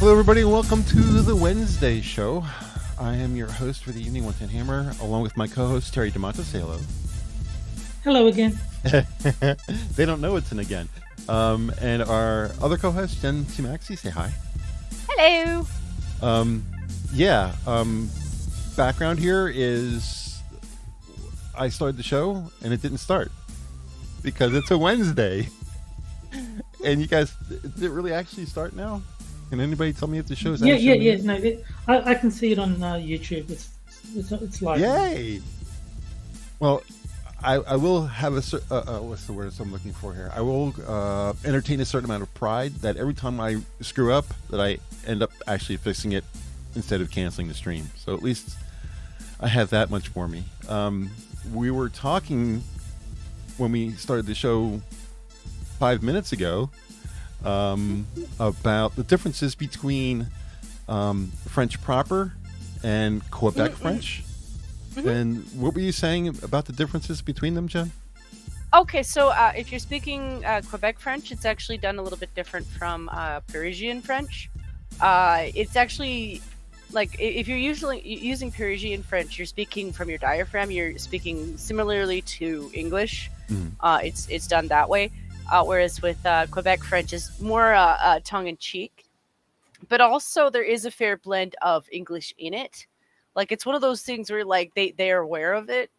Hello, everybody, and welcome to the Wednesday show. I am your host for the evening, One Ten Hammer, along with my co-host Terry DeMonte. Say hello. Hello again. They don't know it's an again. And our other co-host Jen T. Maxey. Say hi. Hello. Background here is I started the show and it didn't start because it's a Wednesday. And you guys, did it really actually start now? Can anybody tell me if the show's actually? Yeah. No, I can see it on YouTube. It's live. Yay! Well, I will have what's the word I'm looking for here? I will entertain a certain amount of pride that every time I screw up, that I end up actually fixing it instead of canceling the stream. So at least I have that much for me. We were talking when we started the show 5 minutes ago about the differences between French proper and Quebec French. And what were you saying about the differences between them, Jen? Okay, so if you're speaking Quebec French, it's actually done a little bit different from Parisian French. It's actually like if you're usually using Parisian French, you're speaking from your diaphragm. You're speaking similarly to English. It's done that way. Whereas with Quebec French is more tongue-in-cheek. But also there is a fair blend of English in it. Like it's one of those things where like they are aware of it,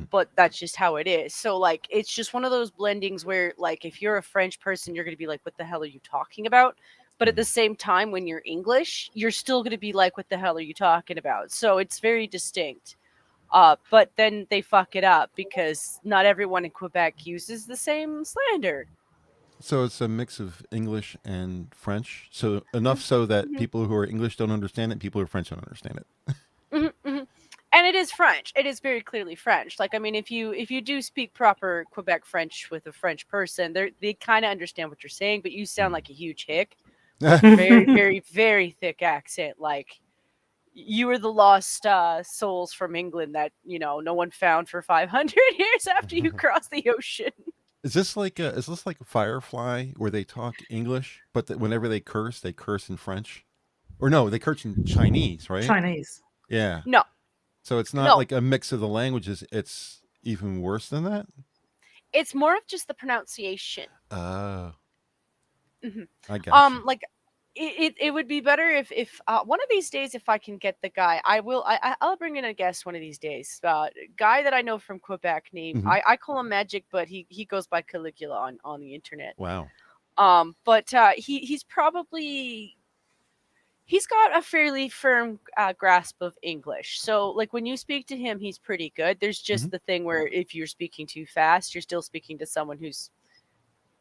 but that's just how it is. So like it's just one of those blendings where like if you're a French person, you're going to be like, what the hell are you talking about? But at the same time, when you're English, you're still going to be like, what the hell are you talking about? So it's very distinct. But then they fuck it up because not everyone in Quebec uses the same slander. So it's a mix of English and French. So enough so that people who are English don't understand it, people who are French don't understand it. And it is French. It is very clearly French. Like, I mean, if you do speak proper Quebec French with a French person, they kind of understand what you're saying, but you sound like a huge hick. Very, very, very thick accent. Like, you were the lost souls from England that, no one found for 500 years after you crossed the ocean. Is this like a Firefly where they talk English, but whenever they curse in French? Or no, they curse in Chinese, right? Chinese. Yeah. No. So it's not like a mix of the languages. It's even worse than that? It's more of just the pronunciation. Oh. I got you. Like, it would be better if one of these days, if I can get the guy, I'll bring in a guest one of these days. Guy that I know from Quebec named, I call him Magic, but he goes by Caligula on the internet. Wow. But he's got a fairly firm grasp of English. So like when you speak to him, he's pretty good. There's just the thing where if you're speaking too fast, you're still speaking to someone who's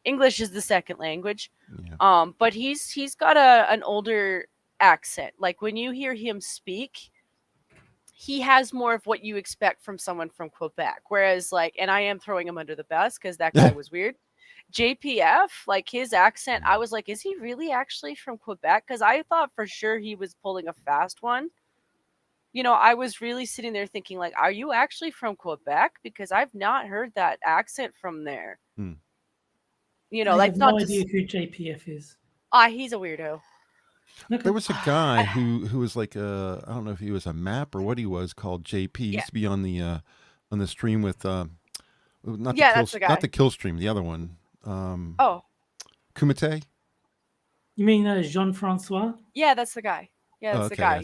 English is the second language. Yeah. But he's got an older accent. Like when you hear him speak, he has more of what you expect from someone from Quebec. Whereas like, and I am throwing him under the bus because that guy was weird. JPF, like his accent, I was like, is he really actually from Quebec? Because I thought for sure he was pulling a fast one. I was really sitting there thinking like, are you actually from Quebec? Because I've not heard that accent from there. I like have not no idea who JPF is. He's a weirdo. Okay. There was a guy who was like I don't know if he was a map or what he was, called JP. He used to be on the stream with not the kill stream, the other one. Kumite. You mean Jean-Francois? Yeah, that's the guy. Yeah, that's the guy.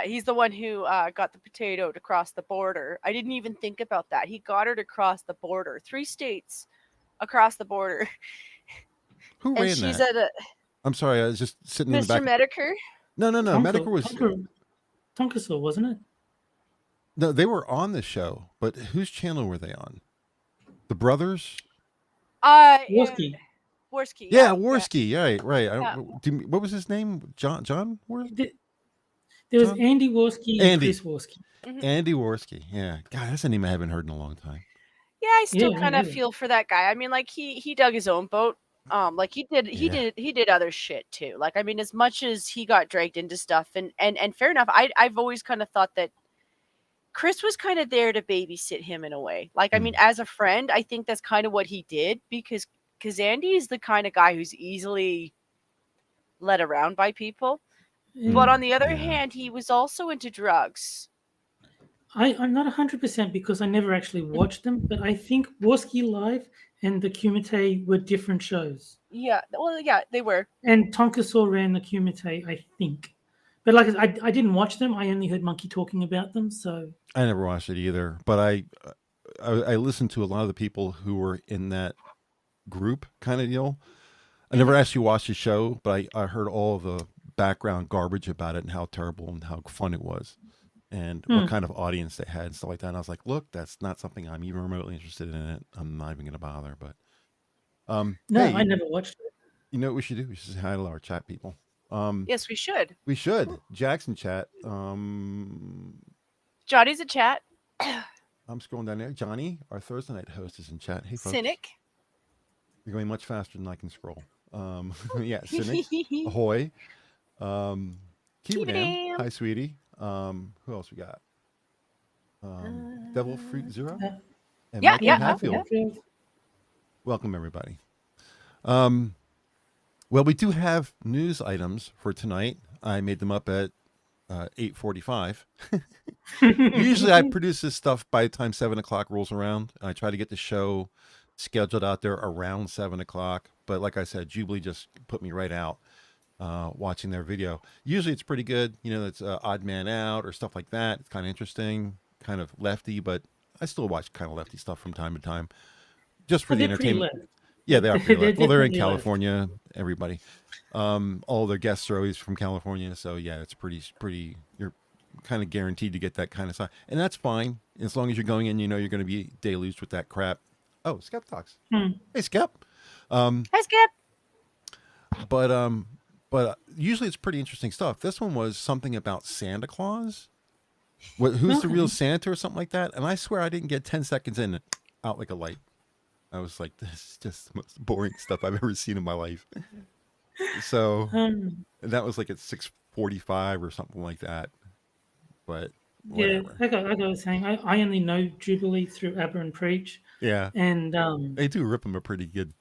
He's the one who got the potato to cross the border. I didn't even think about that. He got her to cross the border. 3 states across the border. Who ran that? I'm sorry, I was just sitting in the back. Mr. Medicare? No. Medicare was Tonkasaw, wasn't it? No, they were on the show, but whose channel were they on? The brothers? Worski. Worski. Yeah, Worski. Yeah. Right. Yeah. What was his name? John Worski? There was Andy Worski and Chris Worski. Andy Worski. Yeah. God, that's a name I haven't heard in a long time. Yeah, I still kind of feel for that guy. I mean, like he dug his own boat. Like he did other shit too. Like, I mean, as much as he got dragged into stuff and fair enough, I've always kind of thought that Chris was kind of there to babysit him in a way. Like, I mean, as a friend, I think that's kind of what he did because Andy is the kind of guy who's easily led around by people. Yeah. But on the other Yeah. hand, he was also into drugs. I'm not 100% because I never actually watched them, but I think Warski Live and the Kumite were different shows. Yeah, well, yeah, they were. And Tonkasaw ran the Kumite, I think. But like I didn't watch them. I only heard Monkey talking about them. So I never watched it either, but I listened to a lot of the people who were in that group kind of deal. I never actually watched the show, but I heard all the background garbage about it and how terrible and how fun it was, and what kind of audience they had and stuff like that. And I was like, look, that's not something I'm even remotely interested in. It. I'm not even going to bother. But no, hey, I never watched it. you know what we should do? We should say hi to our chat people. Yes, we should. We should. Jackson chat. Johnny's in chat. I'm scrolling down there. Johnny, our Thursday night host, is in chat. Hey, folks. Cynic. You're going much faster than I can scroll. Yeah, Cynic. Ahoy. Keep it down. Hi, sweetie. Who else we got? Devil Fruit Zero. And Yeah, Michael yeah. Hatfield. Welcome, everybody. Well, we do have news items for tonight. I made them up at 8:45. Usually I produce this stuff by the time 7 o'clock rolls around. I try to get the show scheduled out there around 7 o'clock. But like I said, Jubilee just put me right out watching their video. Usually it's pretty good. You know, it's Odd Man Out or stuff like that. It's kind of interesting, kind of lefty, but I still watch kind of lefty stuff from time to time just for the entertainment. Yeah, they are pretty left. Well, they're in California, everybody. All their guests are always from California. So yeah, it's pretty, you're kind of guaranteed to get that kind of side. And that's fine. As long as you're going in, you know, you're going to be deluged with that crap. Oh, Skep talks. Hey, Skep. Hi, Skep. But usually it's pretty interesting stuff. This one was something about Santa Claus. Who's the real Santa or something like that? And I swear I didn't get 10 seconds in, out like a light. I was like, this is just the most boring stuff I've ever seen in my life. So that was like at 6:45 or something like that. But whatever. Yeah, like I was saying, I only know Jubilee through Aber and Preach. Yeah, and they do rip them a pretty good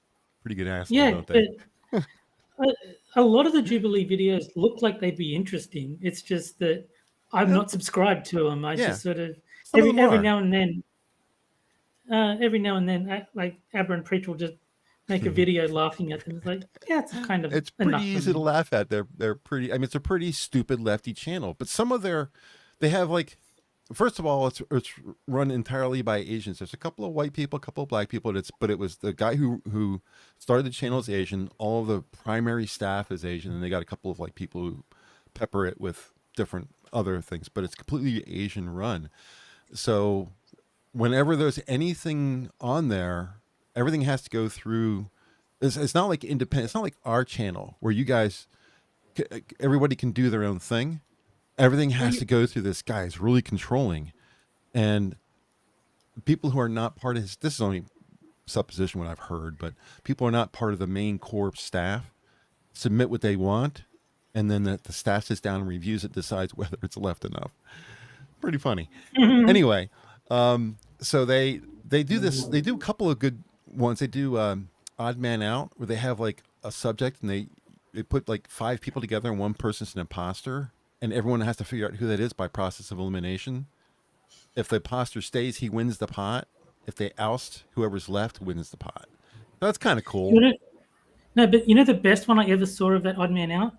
ass. Yeah, don't they? but a lot of the Jubilee videos look like they'd be interesting. It's just that I'm not subscribed to them. I just sort of every now and then. Like Aber and Preach will just make a video laughing at them. It's like, yeah, it's kind of. It's pretty easy to laugh at. They're pretty. I mean, it's a pretty stupid lefty channel, but some of they have like, first of all, it's run entirely by Asians. There's a couple of white people, a couple of black people. But it was the guy who started the channel is Asian. All of the primary staff is Asian, and they got a couple of like people who pepper it with different other things. But it's completely Asian run. So whenever there's anything on there, everything has to go through. It's not like independent. It's not like our channel where you guys, everybody can do their own thing. Everything has to go through this guy. It's really controlling, and people who are not part of his. This is only supposition what I've heard, but people who are not part of the main core staff submit what they want, and then the staff sits down and reviews it, decides whether it's left enough. Pretty funny. Anyway. So they do this. They do a couple of good ones. They do Odd Man Out, where they have like a subject and they put like 5 people together and one person's an imposter, and everyone has to figure out who that is by process of elimination. If the imposter stays, he wins the pot. If they oust, whoever's left wins the pot. So that's kind of cool. No, but you know the best one I ever saw of that Odd Man Out?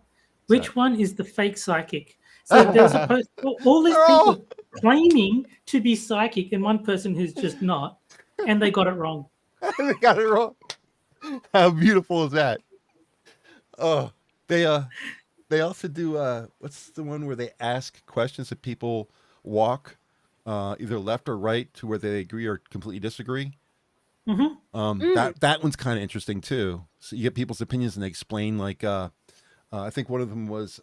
Which one is the fake psychic? So there's a post, all these people claiming to be psychic and one person who's just not, and they got it wrong. They got it wrong. How beautiful is that? Oh, they also do what's the one where they ask questions that people walk either left or right to where they agree or completely disagree. That one's kind of interesting too. So you get people's opinions and they explain like I think one of them was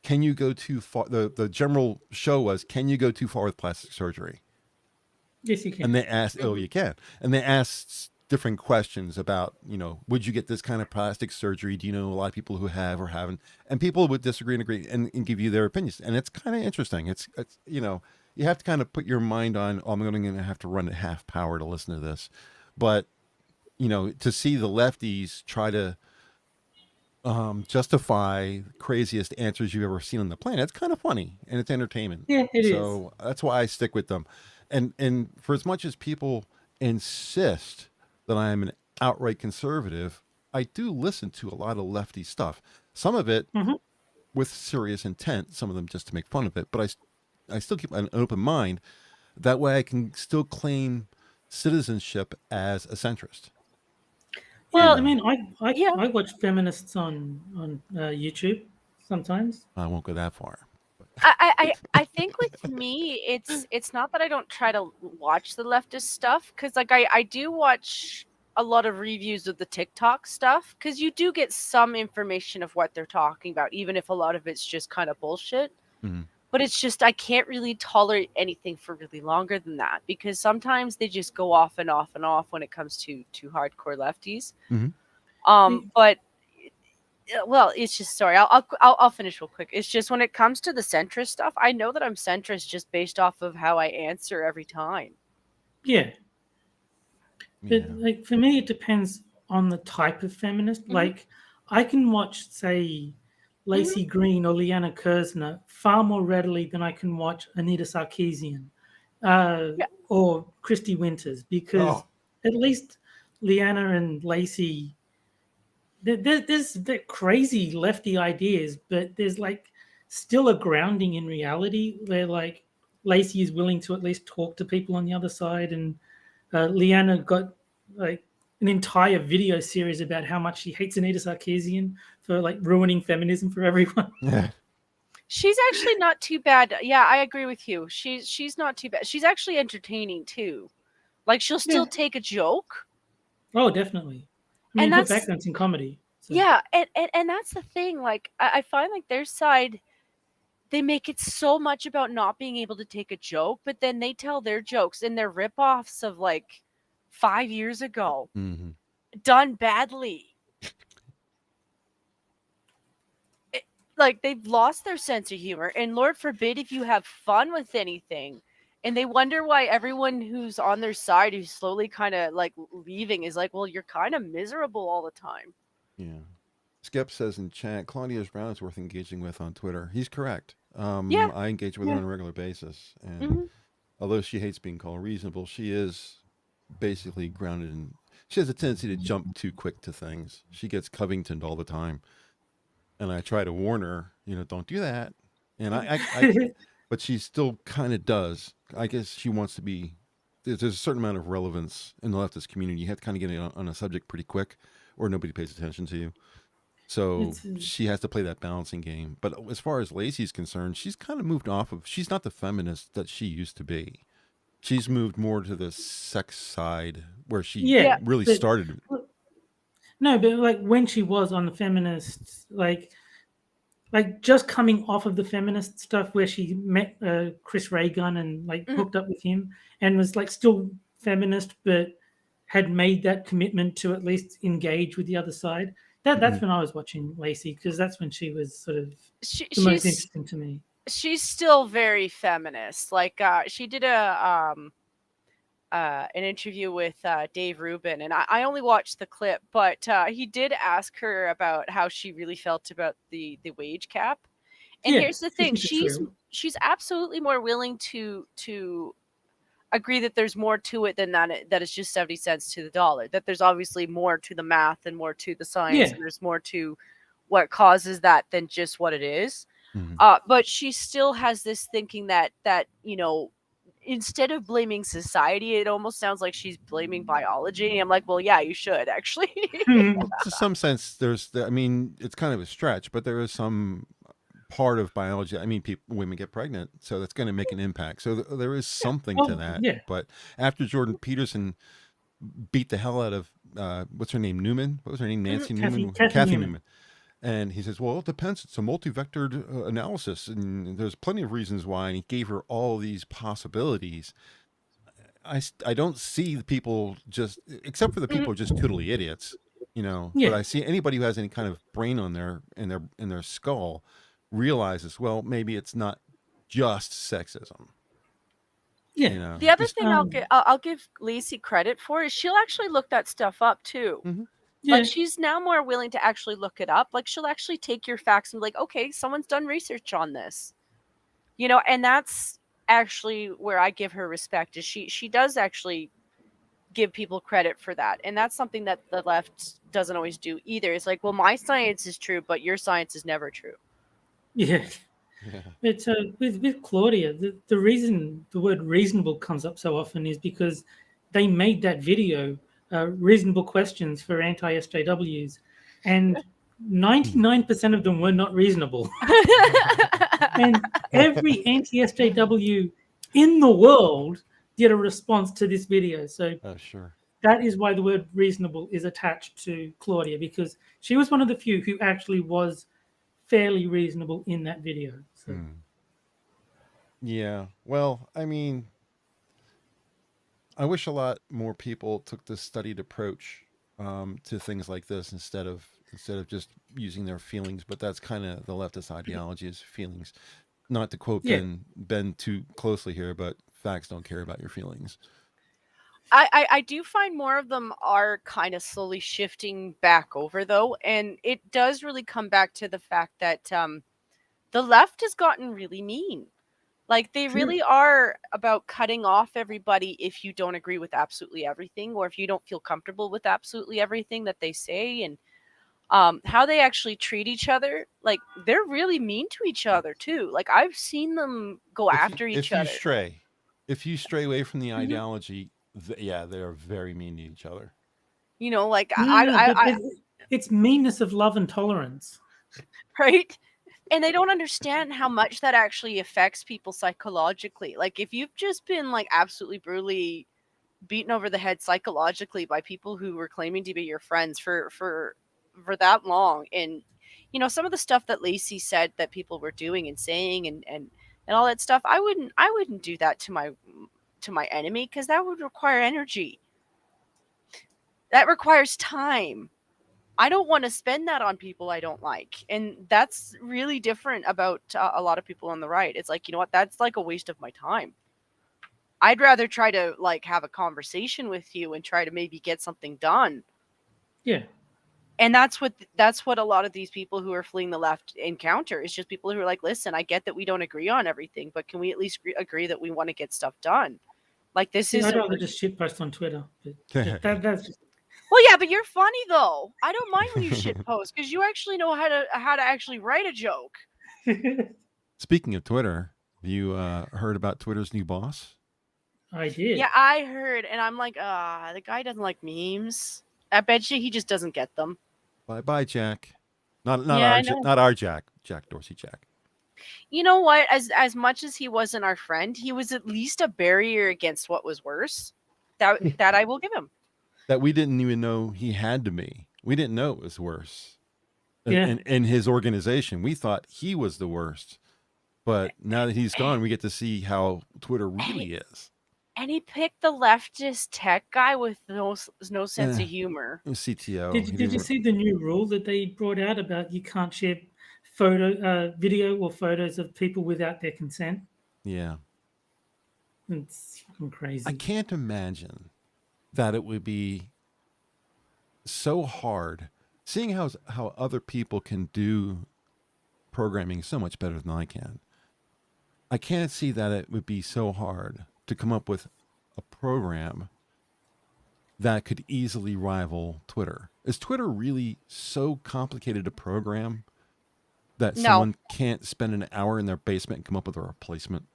can you go too far? The general show was, can you go too far with plastic surgery? Yes, you can. And they asked, oh, you can. And they asked different questions about, you know, would you get this kind of plastic surgery? Do you know a lot of people who have or haven't? And people would disagree and agree and give you their opinions. And it's kind of interesting. It's you know, you have to kind of put your mind on, oh, I'm going to have to run at half power to listen to this. But, you know, to see the lefties try to justify craziest answers you've ever seen on the planet. It's kind of funny and it's entertainment. Yeah, it is. So that's why I stick with them. And for as much as people insist that I am an outright conservative, I do listen to a lot of lefty stuff. Some of it Mhm. with serious intent, some of them just to make fun of it, but I still keep an open mind. That way I can still claim citizenship as a centrist. Well, You I know. mean, I Yeah. I watch feminists on YouTube sometimes. I won't go that far. I think with me, it's not that I don't try to watch the leftist stuff, because like I do watch a lot of reviews of the TikTok stuff, because you do get some information of what they're talking about, even if a lot of it's just kind of bullshit. Mhm. But it's just I can't really tolerate anything for really longer than that, because sometimes they just go off and off and off when it comes to hardcore lefties. Mhm. But well, it's just sorry. I'll finish real quick. It's just when it comes to the centrist stuff, I know that I'm centrist just based off of how I answer every time. Yeah, but Yeah. like for me, it depends on the type of feminist. Mhm. Like I can watch, say, Lacey Green or Leanna Kersner far more readily than I can watch Anita Sarkeesian Yeah. or Christy Winters, because Oh. at least Leanna and Lacey, there's crazy lefty ideas, but there's like still a grounding in reality where like Lacey is willing to at least talk to people on the other side, and Leanna got like an entire video series about how much she hates Anita Sarkeesian for like ruining feminism for everyone. Yeah. She's actually not too bad. Yeah, I agree with you. She's not too bad. She's actually entertaining too. Like she'll Yeah. still take a joke. Oh, definitely. I mean, And her that's background's in comedy. So. yeah, and that's the thing. Like I find like their side, they make it so much about not being able to take a joke, but then they tell their jokes and their ripoffs of like 5 years ago, Mm-hmm. done badly. Like they've lost their sense of humor, and Lord forbid if you have fun with anything. And they wonder why everyone who's on their side, who's slowly kind of like leaving, is like, well, you're kind of miserable all the time. Yeah. Skep says in chat, Claudia's Brown is worth engaging with on Twitter. He's correct. Yeah. I engage with her Yeah. on a regular basis, and hmm although she hates being called reasonable, she is basically grounded in. She has a tendency to jump too quick to things. She gets Covingtoned all the time, and I try to warn her, don't do that. And but she still kind of does. I guess she wants to be. There's a certain amount of relevance in the leftist community. You have to kind of get in on a subject pretty quick, or nobody pays attention to you. So she has to play that balancing game. But as far as Lacey's concerned, she's kind of moved off of. She's not the feminist that she used to be. She's moved more to the sex side, where she Yeah, really but- started. No, but like when she was on the feminists, like just coming off of the feminist stuff where she met Chris Ray Gun and like Mhm. hooked up with him and was like still feminist, but had made that commitment to at least engage with the other side. That's when I was watching Lacey, because that's when she was sort of the most interesting to me. She's still very feminist. Like she did an interview with Dave Rubin, and I only watched the clip, but he did ask her about how she really felt about the wage cap. And Yeah, here's the she thing: thinks it's real. she's absolutely more willing to agree that there's more to it than that it's just 70 cents to the dollar. That there's obviously more to the math and more to the science, Yeah. and there's more to what causes that than just what it is. Mhm. But she still has this thinking that instead of blaming society, it almost sounds like she's blaming biology. And I'm like, well, yeah, you should actually. To some sense, I mean, it's kind of a stretch, but there is some part of biology. I mean, women get pregnant, so that's going to make an impact. So there is something to that. Yeah. But after Jordan Peterson beat the hell out of what's her name, Newman? What was her name? Nancy Newman? Kathy Newman. And he says, well, it depends. It's a multi-vectored analysis, and there's plenty of reasons why. And he gave her all these possibilities. I don't see the people except for the people who are just totally idiots, Yeah. But I see anybody who has any kind of brain on in their skull realizes, well, maybe it's not just sexism. Yeah. The other thing I'll give Lacey credit for is she'll actually look that stuff up too. Mhm. Yeah. Like, she's now more willing to actually look it up. Like, she'll actually take your facts and be like, okay, someone's done research on this. You know, and that's actually where I give her respect, is she does actually give people credit for that. And that's something that the left doesn't always do either. It's like, well, my science is true, but your science is never true. Yeah. Yeah. It's with Claudia, the reason the word reasonable comes up so often is because they made that video, reasonable questions for anti-SJWs, and 99% of them were not reasonable. And every anti-SJW in the world did a response to this video. So Oh, sure. that is why the word reasonable is attached to Claudia, because she was one of the few who actually was fairly reasonable in that video. So. Yeah. Well, I mean, I wish a lot more people took this studied approach to things like this instead of just using their feelings. But that's kind of the leftist ideology, is feelings. Not to quote Yeah. Ben too closely here, but facts don't care about your feelings. I do find more of them are kind of slowly shifting back over, though, and it does really come back to the fact that the left has gotten really mean. Like, they Sure. really are about cutting off everybody if you don't agree with absolutely everything, or if you don't feel comfortable with absolutely everything that they say, and how they actually treat each other. Like, they're really mean to each other too. Like, I've seen them go after each other. If you stray away from the Mhm. ideology, yeah, they are very mean to each other. You know, like No, but it's meanness of love and tolerance. right? And they don't understand how much that actually affects people psychologically. Like, if you've just been like absolutely brutally beaten over the head psychologically by people who were claiming to be your friends for that long, and you know, some of the stuff that Lacey said that people were doing and saying and all that stuff, I wouldn't do that to my enemy, because that would require energy. That requires time. I don't want to spend that on people I don't like. And that's really different about a lot of people on the right. It's like, you know what? That's like a waste of my time. I'd rather try to like have a conversation with you and try to maybe get something done. Yeah. And that's what a lot of these people who are fleeing the left encounter. Is just people who are like, listen, I get that we don't agree on everything, but can we at least agree that we want to get stuff done? Like, this See, is I'd rather just shitpost on Twitter. But that's just, well, yeah, but you're funny though. I don't mind when you shit post, because you actually know how to actually write a joke. Speaking of Twitter, have you heard about Twitter's new boss? I did. Yeah, I heard, and I'm like, the guy doesn't like memes. I bet you he just doesn't get them. Bye, Jack. Not Yeah, our I know. not our Jack. Jack Dorsey Jack. You know what? As much as he wasn't our friend, he was at least a barrier against what was worse. That I will give him. That we didn't even know he had to be. We didn't know it was worse. Yeah. In his organization, we thought he was the worst. But now that he's gone, we get to see how Twitter really is. And he picked the leftist tech guy with no sense of humor. CTO. Did you see the new rule that they brought out about you can't share video or photos of people without their consent? Yeah. It's fucking crazy. I can't imagine that it would be so hard, seeing how other people can do programming so much better than I can. I can't see that it would be so hard to come up with a program that could easily rival Twitter. Is Twitter really so complicated to program that someone can't spend an hour in their basement and come up with a replacement?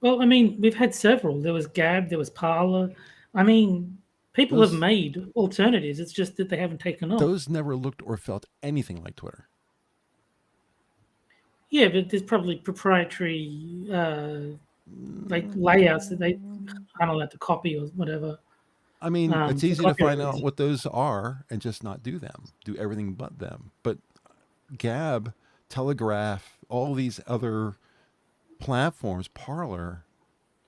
Well, I mean, we've had several. There was Gab, there was Parler. I mean, people have made alternatives. It's just that they haven't taken off. Those never looked or felt anything like Twitter. Yeah, but there's probably proprietary like layouts that they aren't allowed to copy or whatever. I mean, it's easy to find out what those are and just not do them. Do everything but them. But Gab, Telegraph, all these other platforms, Parler,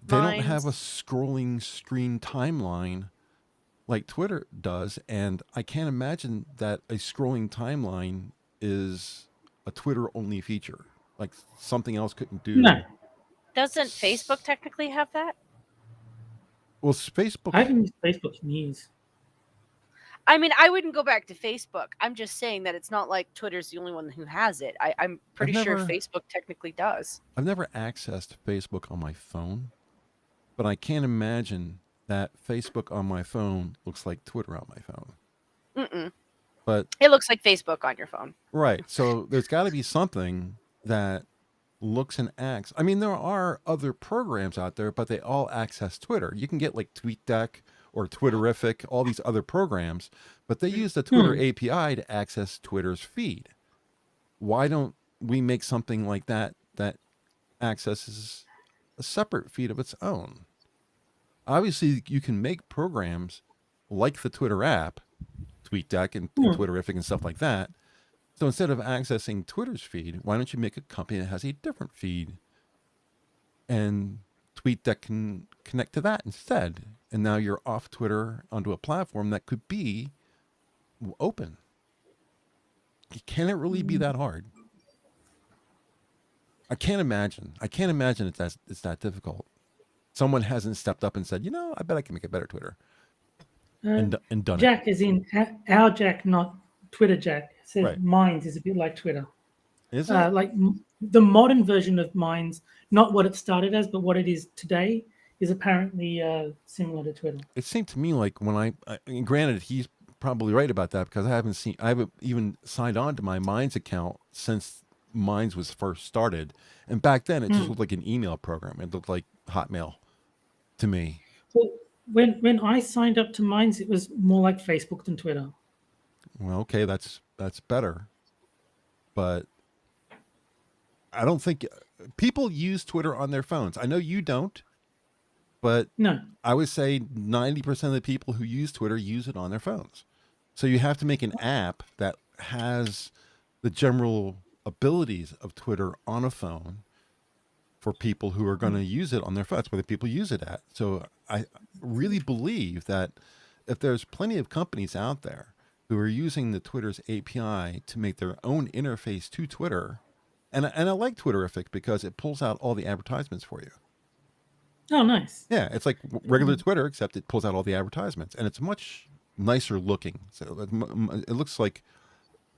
they don't have a scrolling screen timeline like Twitter does. And I can't imagine that a scrolling timeline is a Twitter-only feature. Like something else couldn't do. No. Doesn't Facebook technically have that? Well, Facebook. I haven't used Facebook in years. I mean, I wouldn't go back to Facebook. I'm just saying that it's not like Twitter's the only one who has it. I'm pretty sure Facebook technically does. I've never accessed Facebook on my phone, but I can't imagine that Facebook on my phone looks like Twitter on my phone. Mm-mm. But it looks like Facebook on your phone. Right. So there's got to be something that looks and acts. I mean, there are other programs out there, but they all access Twitter. You can get like TweetDeck or Twitterific, all these other programs, but they use the Twitter API to access Twitter's feed. Why don't we make something like that that accesses a separate feed of its own? Obviously, you can make programs like the Twitter app, TweetDeck and Twitterific and stuff like that. So instead of accessing Twitter's feed, why don't you make a company that has a different feed? And TweetDeck can connect to that instead. And now you're off Twitter onto a platform that could be open. Can it really be that hard? I can't imagine. It's that difficult. Someone hasn't stepped up and said, I bet I can make a better Twitter. And done Jack is in our Jack, not Twitter Jack. Says Right. Minds is a bit like Twitter. Is it? Like the modern version of Minds, not what it started as, but what it is today, is apparently similar to Twitter. It seemed to me like when granted, he's probably right about that because I haven't even signed on to my Minds account since Minds was first started. And back then, it just looked like an email program. It looked like Hotmail to me. Well, when I signed up to Minds, it was more like Facebook than Twitter. Well, okay, that's better. But I don't think people use Twitter on their phones. I know you don't, but no, I would say 90% of the people who use Twitter use it on their phones. So you have to make an app that has the general abilities of Twitter on a phone for people who are going to use it on their phones, where the people use it at. So I really believe that if there's plenty of companies out there who are using the Twitter's API to make their own interface to Twitter, and I like Twitterific because it pulls out all the advertisements for you. Oh, nice. Yeah, it's like regular Twitter, except it pulls out all the advertisements, and it's much nicer looking. So it looks like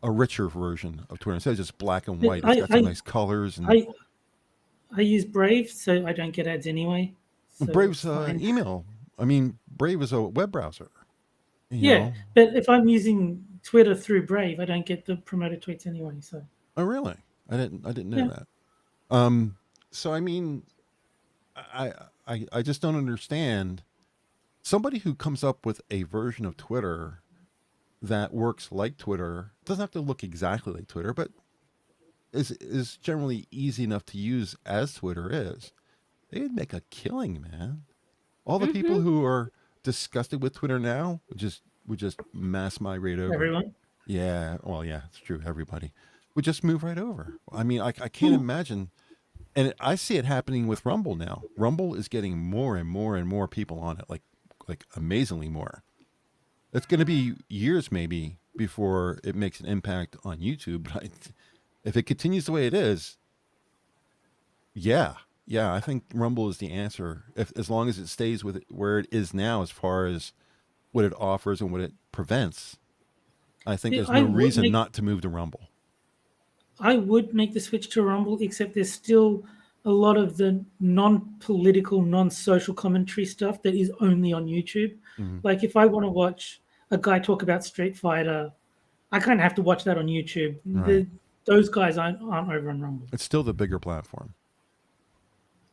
a richer version of Twitter. Instead of just black and white, it's got some nice colors. And I use Brave, so I don't get ads anyway. So Brave's email. I mean, Brave is a web browser. You know? But if I'm using Twitter through Brave, I don't get the promoted tweets anyway. So. Oh, really? I didn't know that. So I mean, I just don't understand somebody who comes up with a version of Twitter that works like Twitter, doesn't have to look exactly like Twitter, but is generally easy enough to use as Twitter is. They'd make a killing, man. All the people who are disgusted with Twitter now would just mass migrate over. Everyone? Yeah, well, yeah, it's true. Everybody would just move right over. I mean, I can't imagine. And I see it happening with Rumble now. Rumble is getting more and more and more people on it, like amazingly more. It's going to be years maybe before it makes an impact on YouTube. But if it continues the way it is, yeah, I think Rumble is the answer. As long as it stays with it where it is now, as far as what it offers and what it prevents, I think there's no reason not to move to Rumble. I would make the switch to Rumble, except there's still a lot of the non-political, non-social commentary stuff that is only on YouTube. Like if I want to watch a guy talk about Street Fighter, I kind of have to watch that on YouTube. Right. Those guys aren't over on Rumble. It's still the bigger platform.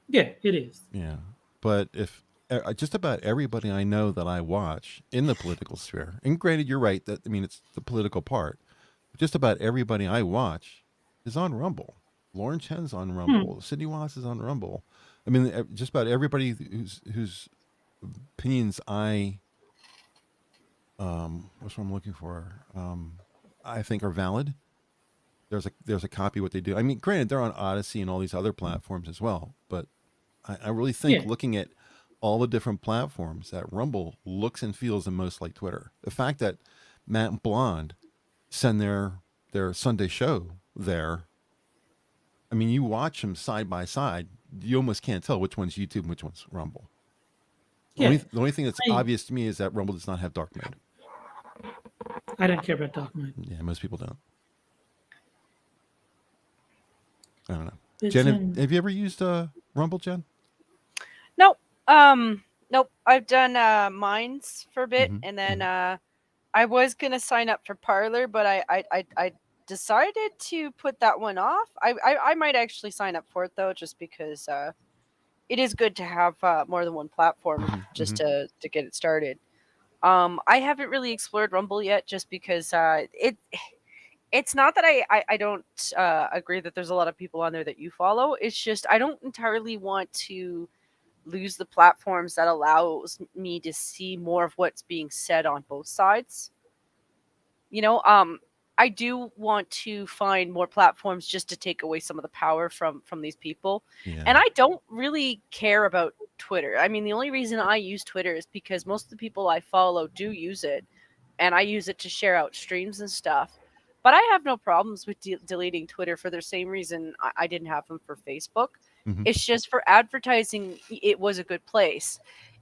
Yeah, it is. Yeah, but if just about everybody I know that I watch in the political sphere, and granted, you're right that it's the political part. Just about everybody I watch is on Rumble. Lauren Chen's on Rumble. Sydney Wallace is on Rumble. I mean, just about everybody whose opinions what's what I'm looking for? I think are valid. There's a copy of what they do. I mean, granted, they're on Odyssey and all these other platforms as well, but I really think looking at all the different platforms, that Rumble looks and feels the most like Twitter. The fact that Matt and Blonde send their Sunday show there, I mean, you watch them side by side, you almost can't tell which one's YouTube and which one's Rumble. The only thing that's obvious to me is that Rumble does not have dark mode. I don't care about dark mode. Yeah, most people don't. I don't know. But, Jen, have you ever used Rumble, Jen? Nope. Nope. I've done Minds for a bit, and then I was gonna sign up for Parlor, but I decided to put that one off. I might actually sign up for it though, just because it is good to have more than one platform just to get it started. I haven't really explored Rumble yet, just because it's not that I don't agree that there's a lot of people on there that you follow. It's just I don't entirely want to lose the platforms that allows me to see more of what's being said on both sides. You know, I do want to find more platforms just to take away some of the power from these people. Yeah. And I don't really care about Twitter. I mean, the only reason I use Twitter is because most of the people I follow do use it, and I use it to share out streams and stuff. But I have no problems with deleting Twitter for the same reason I didn't have them for Facebook. It's just for advertising, it was a good place.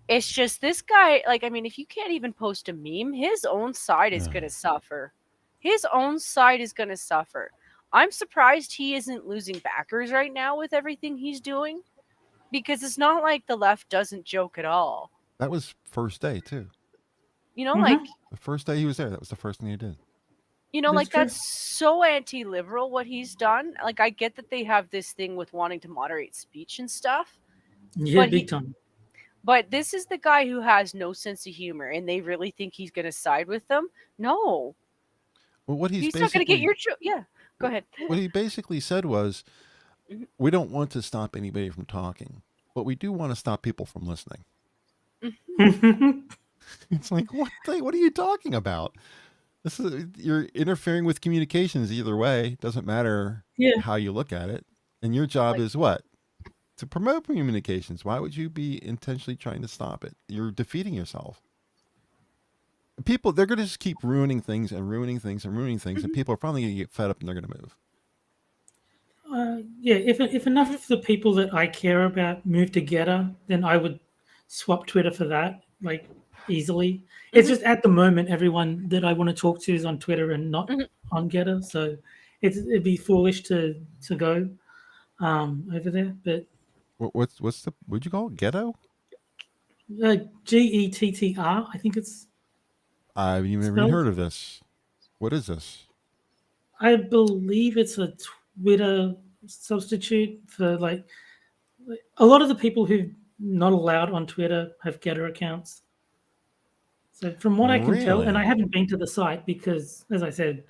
It's just this guy, like, I mean, if you can't even post a meme, his own side is going to suffer. His own side is going to suffer. I'm surprised he isn't losing backers right now with everything he's doing, because it's not like the left doesn't joke at all. That was first day too. You know, like the first day he was there, that was the first thing he did. You know, That's like true. that's so anti-liberal what he's done. Like, I get that they have this thing with wanting to moderate speech and stuff, Yeah, but big time. but this is the guy who has no sense of humor, and they really think he's going to side with them. No, Well, what he's not going to get your yeah. Go ahead. What he basically said was, we don't want to stop anybody from talking, but we do want to stop people from listening. It's like, what are you talking about? You're interfering with communications either way. Doesn't matter how you look at it. And your job is what? To promote communications. Why would you be intentionally trying to stop it? You're defeating yourself. People, they're going to just keep ruining things and ruining things and ruining things, and people are probably going to get fed up and they're going to move. Yeah, if enough of the people that I care about move together, then I would swap Twitter for that, like, easily. It's just at the moment everyone that I want to talk to is on Twitter and not on Getter, so it'd be foolish to go over there. But what'd you call it? Ghetto? GETTR, I think it's. I've never even heard of this. What is this? I believe it's a Twitter substitute for, like, a lot of the people who are not allowed on Twitter have Getter accounts. So from what I can tell, and I haven't been to the site because, as I said,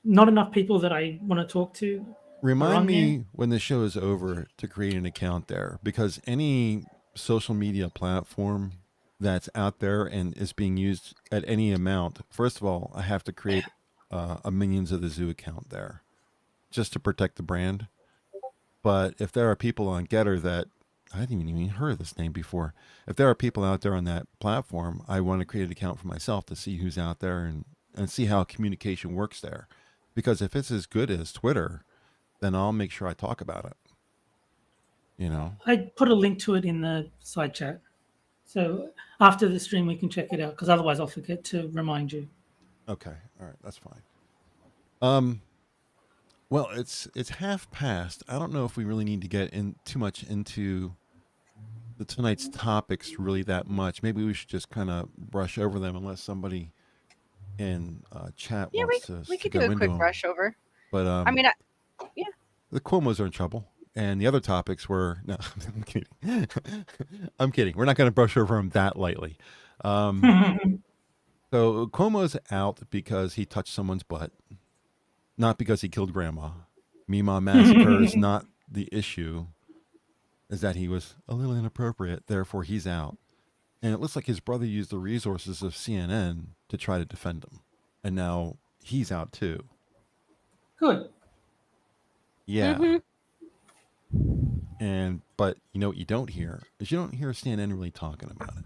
not enough people that I want to talk to. Remind me when the show is over to create an account there, because any social media platform that's out there and is being used at any amount, first of all, I have to create a Minions of the Zoo account there just to protect the brand. But if there are people on Getter that I hadn't even heard of this name before, if there are people out there on that platform, I want to create an account for myself to see who's out there and see how communication works there. Because if it's as good as Twitter, then I'll make sure I talk about it. You know, I put a link to it in the side chat, so after the stream we can check it out, because otherwise I'll forget to remind you. Okay, all right, that's fine. Well, it's half past. I don't know if we really need to get in too much into tonight's topics really that much. Maybe we should just kind of brush over them, unless somebody in chat wants to. We could do a quick brush over. But I mean, the Cuomos are in trouble, and the other topics were no. I'm kidding. I'm kidding. We're not going to brush over them that lightly. So Cuomo's out because he touched someone's butt, not because he killed grandma. Mima massacre is not the issue. Is that he was a little inappropriate, therefore he's out. And it looks like his brother used the resources of CNN to try to defend him. And now he's out too. Good. Yeah. But you know what you don't hear is you don't hear CNN really talking about it.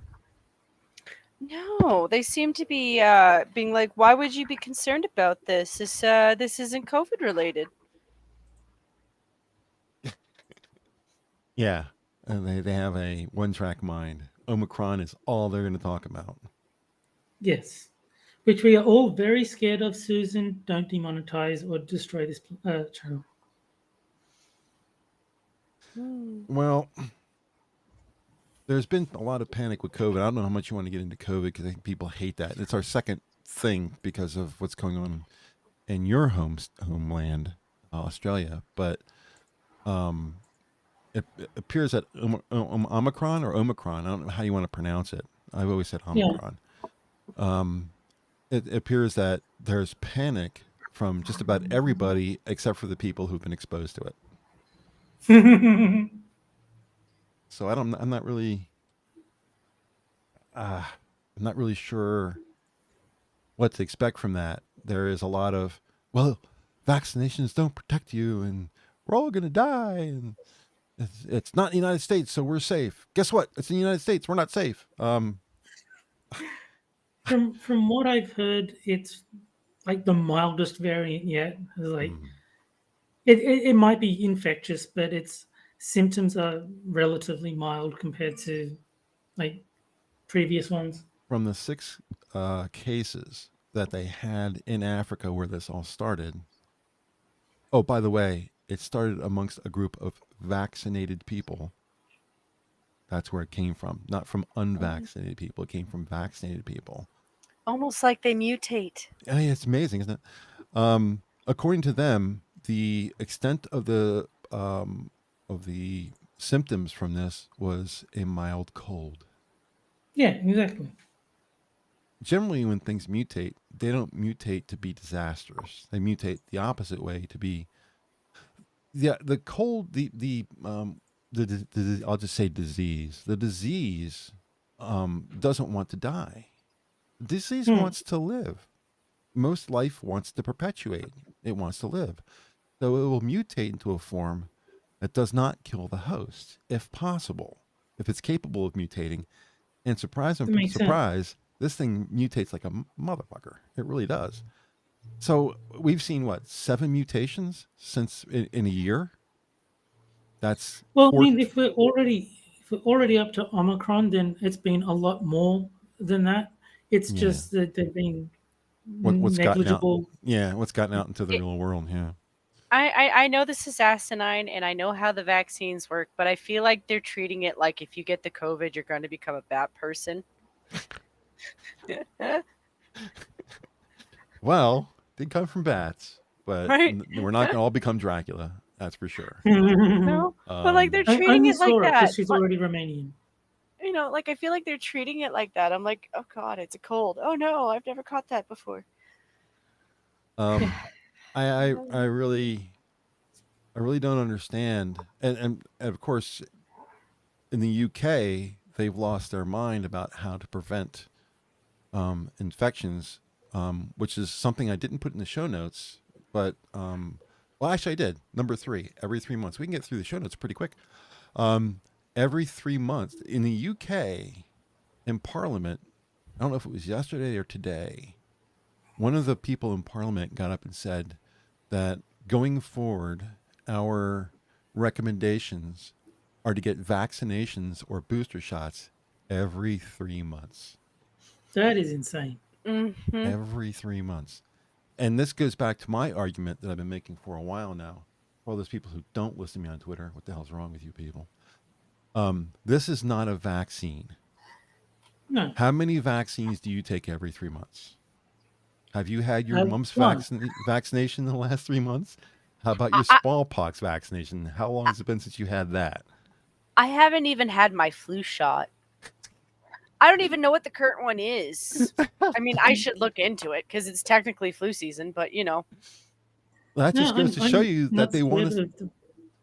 No, they seem to be being like, why would you be concerned about this? This isn't COVID related. Yeah. And they have a one-track mind. Omicron is all they're going to talk about. Yes. which we are all very scared of. Susan, don't demonetize or destroy this channel. Well, there's been a lot of panic with COVID. I don't know how much you want to get into COVID because I think people hate that. It's our second thing because of what's going on in your homeland, Australia. But it appears that Omicron or Omicron, I don't know how you want to pronounce it. I've always said Omicron. Yeah. It appears that there's panic from just about everybody except for the people who've been exposed to it. So I'm not really sure what to expect from that. There is a lot of, well, vaccinations don't protect you and we're all going to die. And it's not the United States, so we're safe. Guess what? It's in the United States. We're not safe. From what I've heard, it's like the mildest variant yet. Like it might be infectious, but its symptoms are relatively mild compared to like previous ones. From the 6 cases that they had in Africa where this all started. Oh, by the way, it started amongst a group of vaccinated people. That's where it came from, not from unvaccinated people. It came from vaccinated people. Almost like they mutate. I mean, it's amazing, isn't it? According to them, the extent of the symptoms from this was a mild cold. Yeah, exactly. Generally, when things mutate, they don't mutate to be disastrous. They mutate the opposite way to be. Yeah, the cold, I'll just say disease. The disease doesn't want to die. Disease wants to live. Most life wants to perpetuate. It wants to live. So it will mutate into a form that does not kill the host, if possible, if it's capable of mutating. And surprise, this thing mutates like a motherfucker. It really does. So we've seen, what, 7 mutations since in a year? That's well. I mean, if we're already up to Omicron, then it's been a lot more than that. It's just that they've been negligible. What's gotten out into the real world? Yeah. I know this is asinine, and I know how the vaccines work, but I feel like they're treating it like if you get the COVID, you're going to become a bad person. Well, they come from bats, but we're not going to all become Dracula. That's for sure. No, but like they're treating it like that. Because she's already Romanian. You know, like I feel like they're treating it like that. I'm like, oh God, it's a cold. Oh no, I've never caught that before. I really don't understand. And of course, in the UK, they've lost their mind about how to prevent infections, which is something I didn't put in the show notes. But, well, actually I did. Number 3, every 3 months. We can get through the show notes pretty quick. Every 3 months in the UK, in Parliament, I don't know if it was yesterday or today, one of the people in Parliament got up and said that going forward, our recommendations are to get vaccinations or booster shots every 3 months. That is insane. Mm-hmm. Every 3 months. And this goes back to my argument that I've been making for a while now. For all those people who don't listen to me on Twitter, what the hell's wrong with you people? This is not a vaccine. No. How many vaccines do you take every 3 months? Have you had your mumps vaccination in the last 3 months? How about your smallpox vaccination? How long has it been since you had that? I haven't even had my flu shot. I don't even know what the current one is. I mean, I should look into it because it's technically flu season, but you know. Well, that just goes to show you that they want us.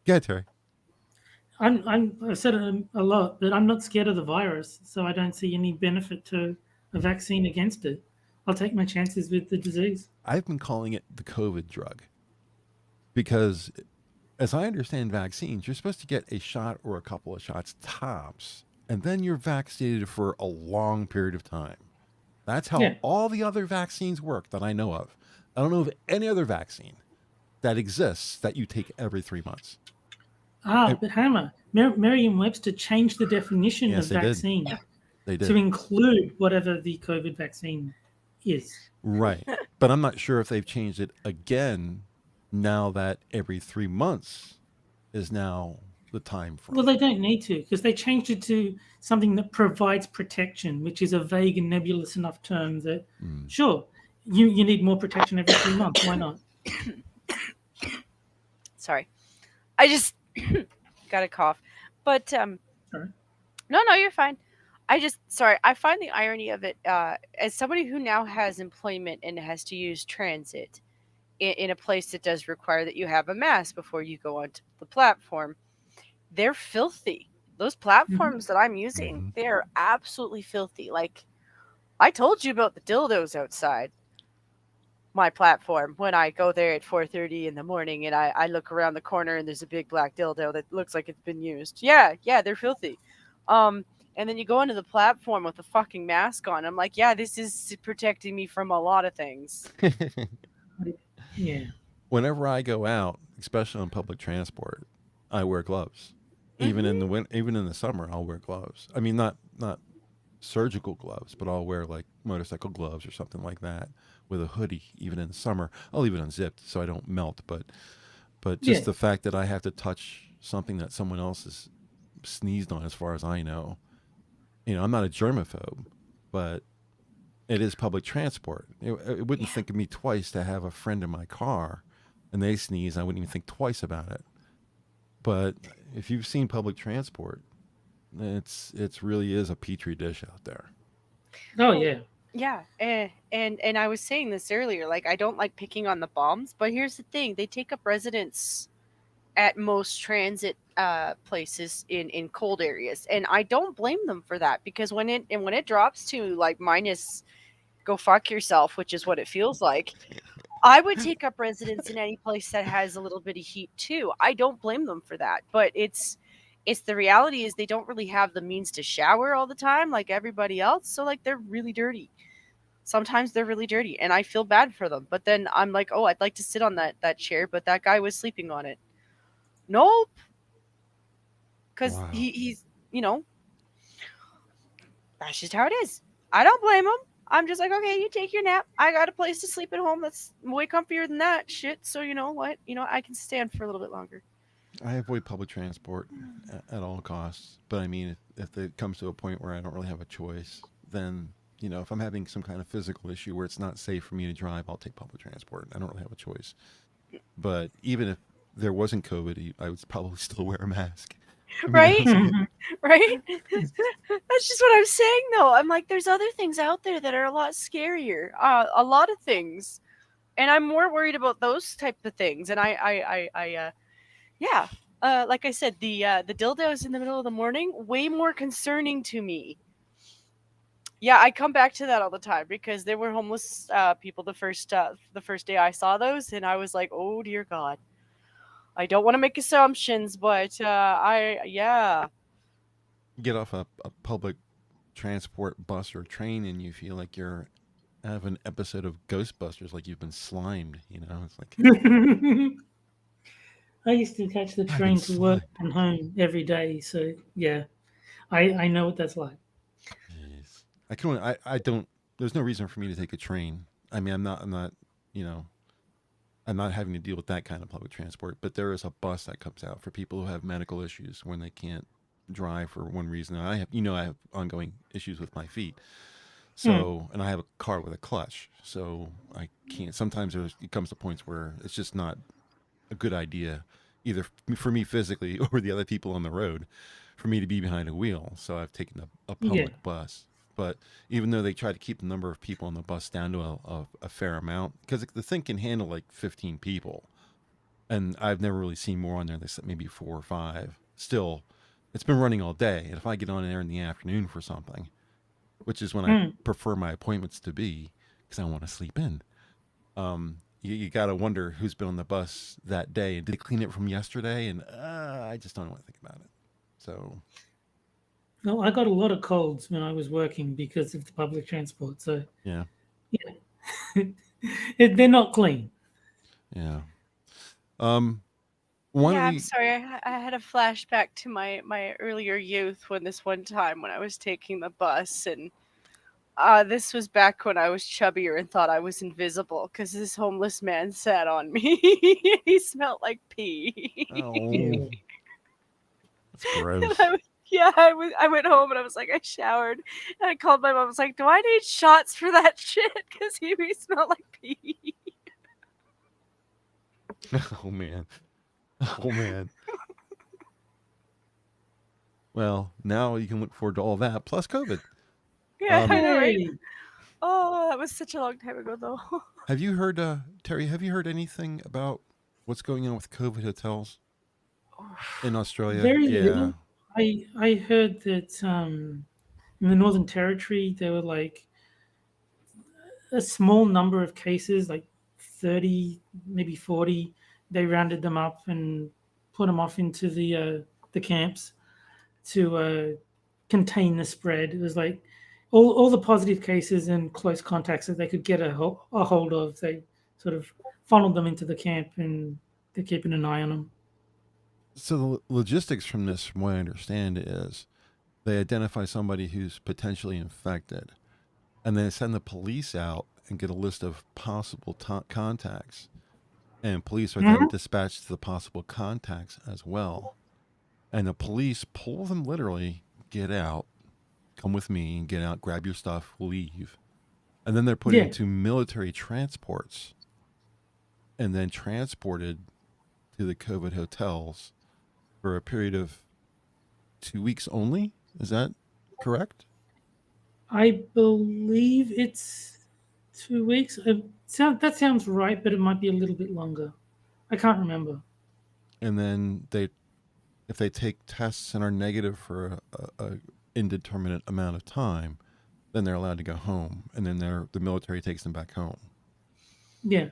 Yeah, Terry. I've said it a lot, but I'm not scared of the virus, so I don't see any benefit to a vaccine against it. I'll take my chances with the disease. I've been calling it the COVID drug because, as I understand vaccines, you're supposed to get a shot or a couple of shots tops, and then you're vaccinated for a long period of time. That's how all the other vaccines work that I know of. I don't know of any other vaccine that exists that you take every 3 months. But Hammer, Merriam-Webster changed the definition of vaccine They did. to include whatever the COVID vaccine is. Right. But I'm not sure if they've changed it again now that every 3 months is now the time frame. Well, they don't need to because they changed it to something that provides protection, which is a vague and nebulous enough term that, sure, you need more protection every 3 months. Why not? Sorry, I just got a cough. But Sorry. no, you're fine. I find the irony of it as somebody who now has employment and has to use transit in a place that does require that you have a mask before you go onto the platform. They're filthy. Those platforms that I'm using, they're absolutely filthy. Like, I told you about the dildos outside my platform when I go there at 4:30 in the morning and I look around the corner and there's a big black dildo that looks like it's been used. Yeah, they're filthy. And then you go into the platform with a fucking mask on. I'm like, yeah, this is protecting me from a lot of things. Yeah. Whenever I go out, especially on public transport, I wear gloves. Even in the summer, I'll wear gloves. I mean, not surgical gloves, but I'll wear like motorcycle gloves or something like that with a hoodie. Even in the summer, I'll leave it unzipped so I don't melt. But just the fact that I have to touch something that someone else has sneezed on, as far as I know, I'm not a germaphobe, but it is public transport. It wouldn't think of me twice to have a friend in my car and they sneeze. I wouldn't even think twice about it. But if you've seen public transport, it's really is a petri dish out there. Oh yeah. Yeah, and I was saying this earlier. Like, I don't like picking on the bombs, but here's the thing: they take up residence at most transit places in cold areas, and I don't blame them for that, because when it drops to like minus, go fuck yourself, which is what it feels like. I would take up residence in any place that has a little bit of heat too. I don't blame them for that, but it's the reality is they don't really have the means to shower all the time like everybody else, so like they're really dirty. Sometimes they're really dirty and I feel bad for them. But then I'm like, "Oh, I'd like to sit on that chair, but that guy was sleeping on it." Nope. Cuz Wow. he's, that's just how it is. I don't blame him. I'm just like, okay, you take your nap. I got a place to sleep at home that's way comfier than that shit. So you know what? I can stand for a little bit longer. I avoid public transport at all costs. But I mean, if it comes to a point where I don't really have a choice, then, if I'm having some kind of physical issue where it's not safe for me to drive, I'll take public transport. I don't really have a choice. But even if there wasn't COVID, I would probably still wear a mask. Right? Right? That's just what I'm saying, though. I'm like, there's other things out there that are a lot scarier. A lot of things. And I'm more worried about those type of things. And yeah. Like I said, the dildos in the middle of the morning, way more concerning to me. Yeah, I come back to that all the time because there were homeless people the first day I saw those, and I was like, oh dear God. I don't want to make assumptions, but yeah. Get off a public transport bus or train and you feel like you're have an episode of Ghostbusters, like you've been slimed. It's like I used to catch the train to work and home every day, so yeah, I know what that's like. Jeez. I don't. There's no reason for me to take a train. I mean, I'm not. I'm not having to deal with that kind of public transport. But there is a bus that comes out for people who have medical issues when they can't drive for one reason. I have ongoing issues with my feet. So, and I have a car with a clutch, so I can't. Sometimes it comes to points where it's just not a good idea, either for me physically or the other people on the road, for me to be behind a wheel. So I've taken a public bus. But even though they try to keep the number of people on the bus down to a fair amount, because the thing can handle like 15 people, and I've never really seen more on there. They said maybe 4 or 5. Still, it's been running all day, and if I get on there in the afternoon for something, which is when I prefer my appointments to be, because I want to sleep in. You got to wonder who's been on the bus that day. Did they clean it from yesterday? And I just don't want to think about it. So, no, I got a lot of colds when I was working because of the public transport. So yeah, they're not clean. Yeah. I'm sorry. I had a flashback to my earlier youth when this one time when I was taking the bus and This was back when I was chubbier and thought I was invisible because this homeless man sat on me. He smelled like pee. Oh, that's And gross. I went home and I was like, I showered, and I called my mom. I was like, "Do I need shots for that shit?" Because he smelled like pee. Oh man. Oh man. Well, now you can look forward to all that plus COVID. Yeah, I know, right? Hey, Oh, that was such a long time ago, though. Have you heard, Terry? Have you heard anything about what's going on with COVID hotels in Australia? very Yeah. little. I heard that in the Northern Territory there were like a small number of cases, like 30, maybe 40. They rounded them up and put them off into the camps to contain the spread. It was like all the positive cases and close contacts that they could get a hold of. They sort of funneled them into the camp, and they're keeping an eye on them. So the logistics from this, from what I understand, is they identify somebody who's potentially infected, and then send the police out and get a list of possible contacts, and police are then dispatched to the possible contacts as well. And the police pull them literally, get out, come with me, get out, grab your stuff, leave. And then they're put Yeah. into military transports and then transported to the COVID hotels for a period of 2 weeks only. Is that correct? I believe it's 2 weeks. That sounds right, but it might be a little bit longer. I can't remember. And then if they take tests and are negative for a indeterminate amount of time, then they're allowed to go home, and then the military takes them back home. Yeah.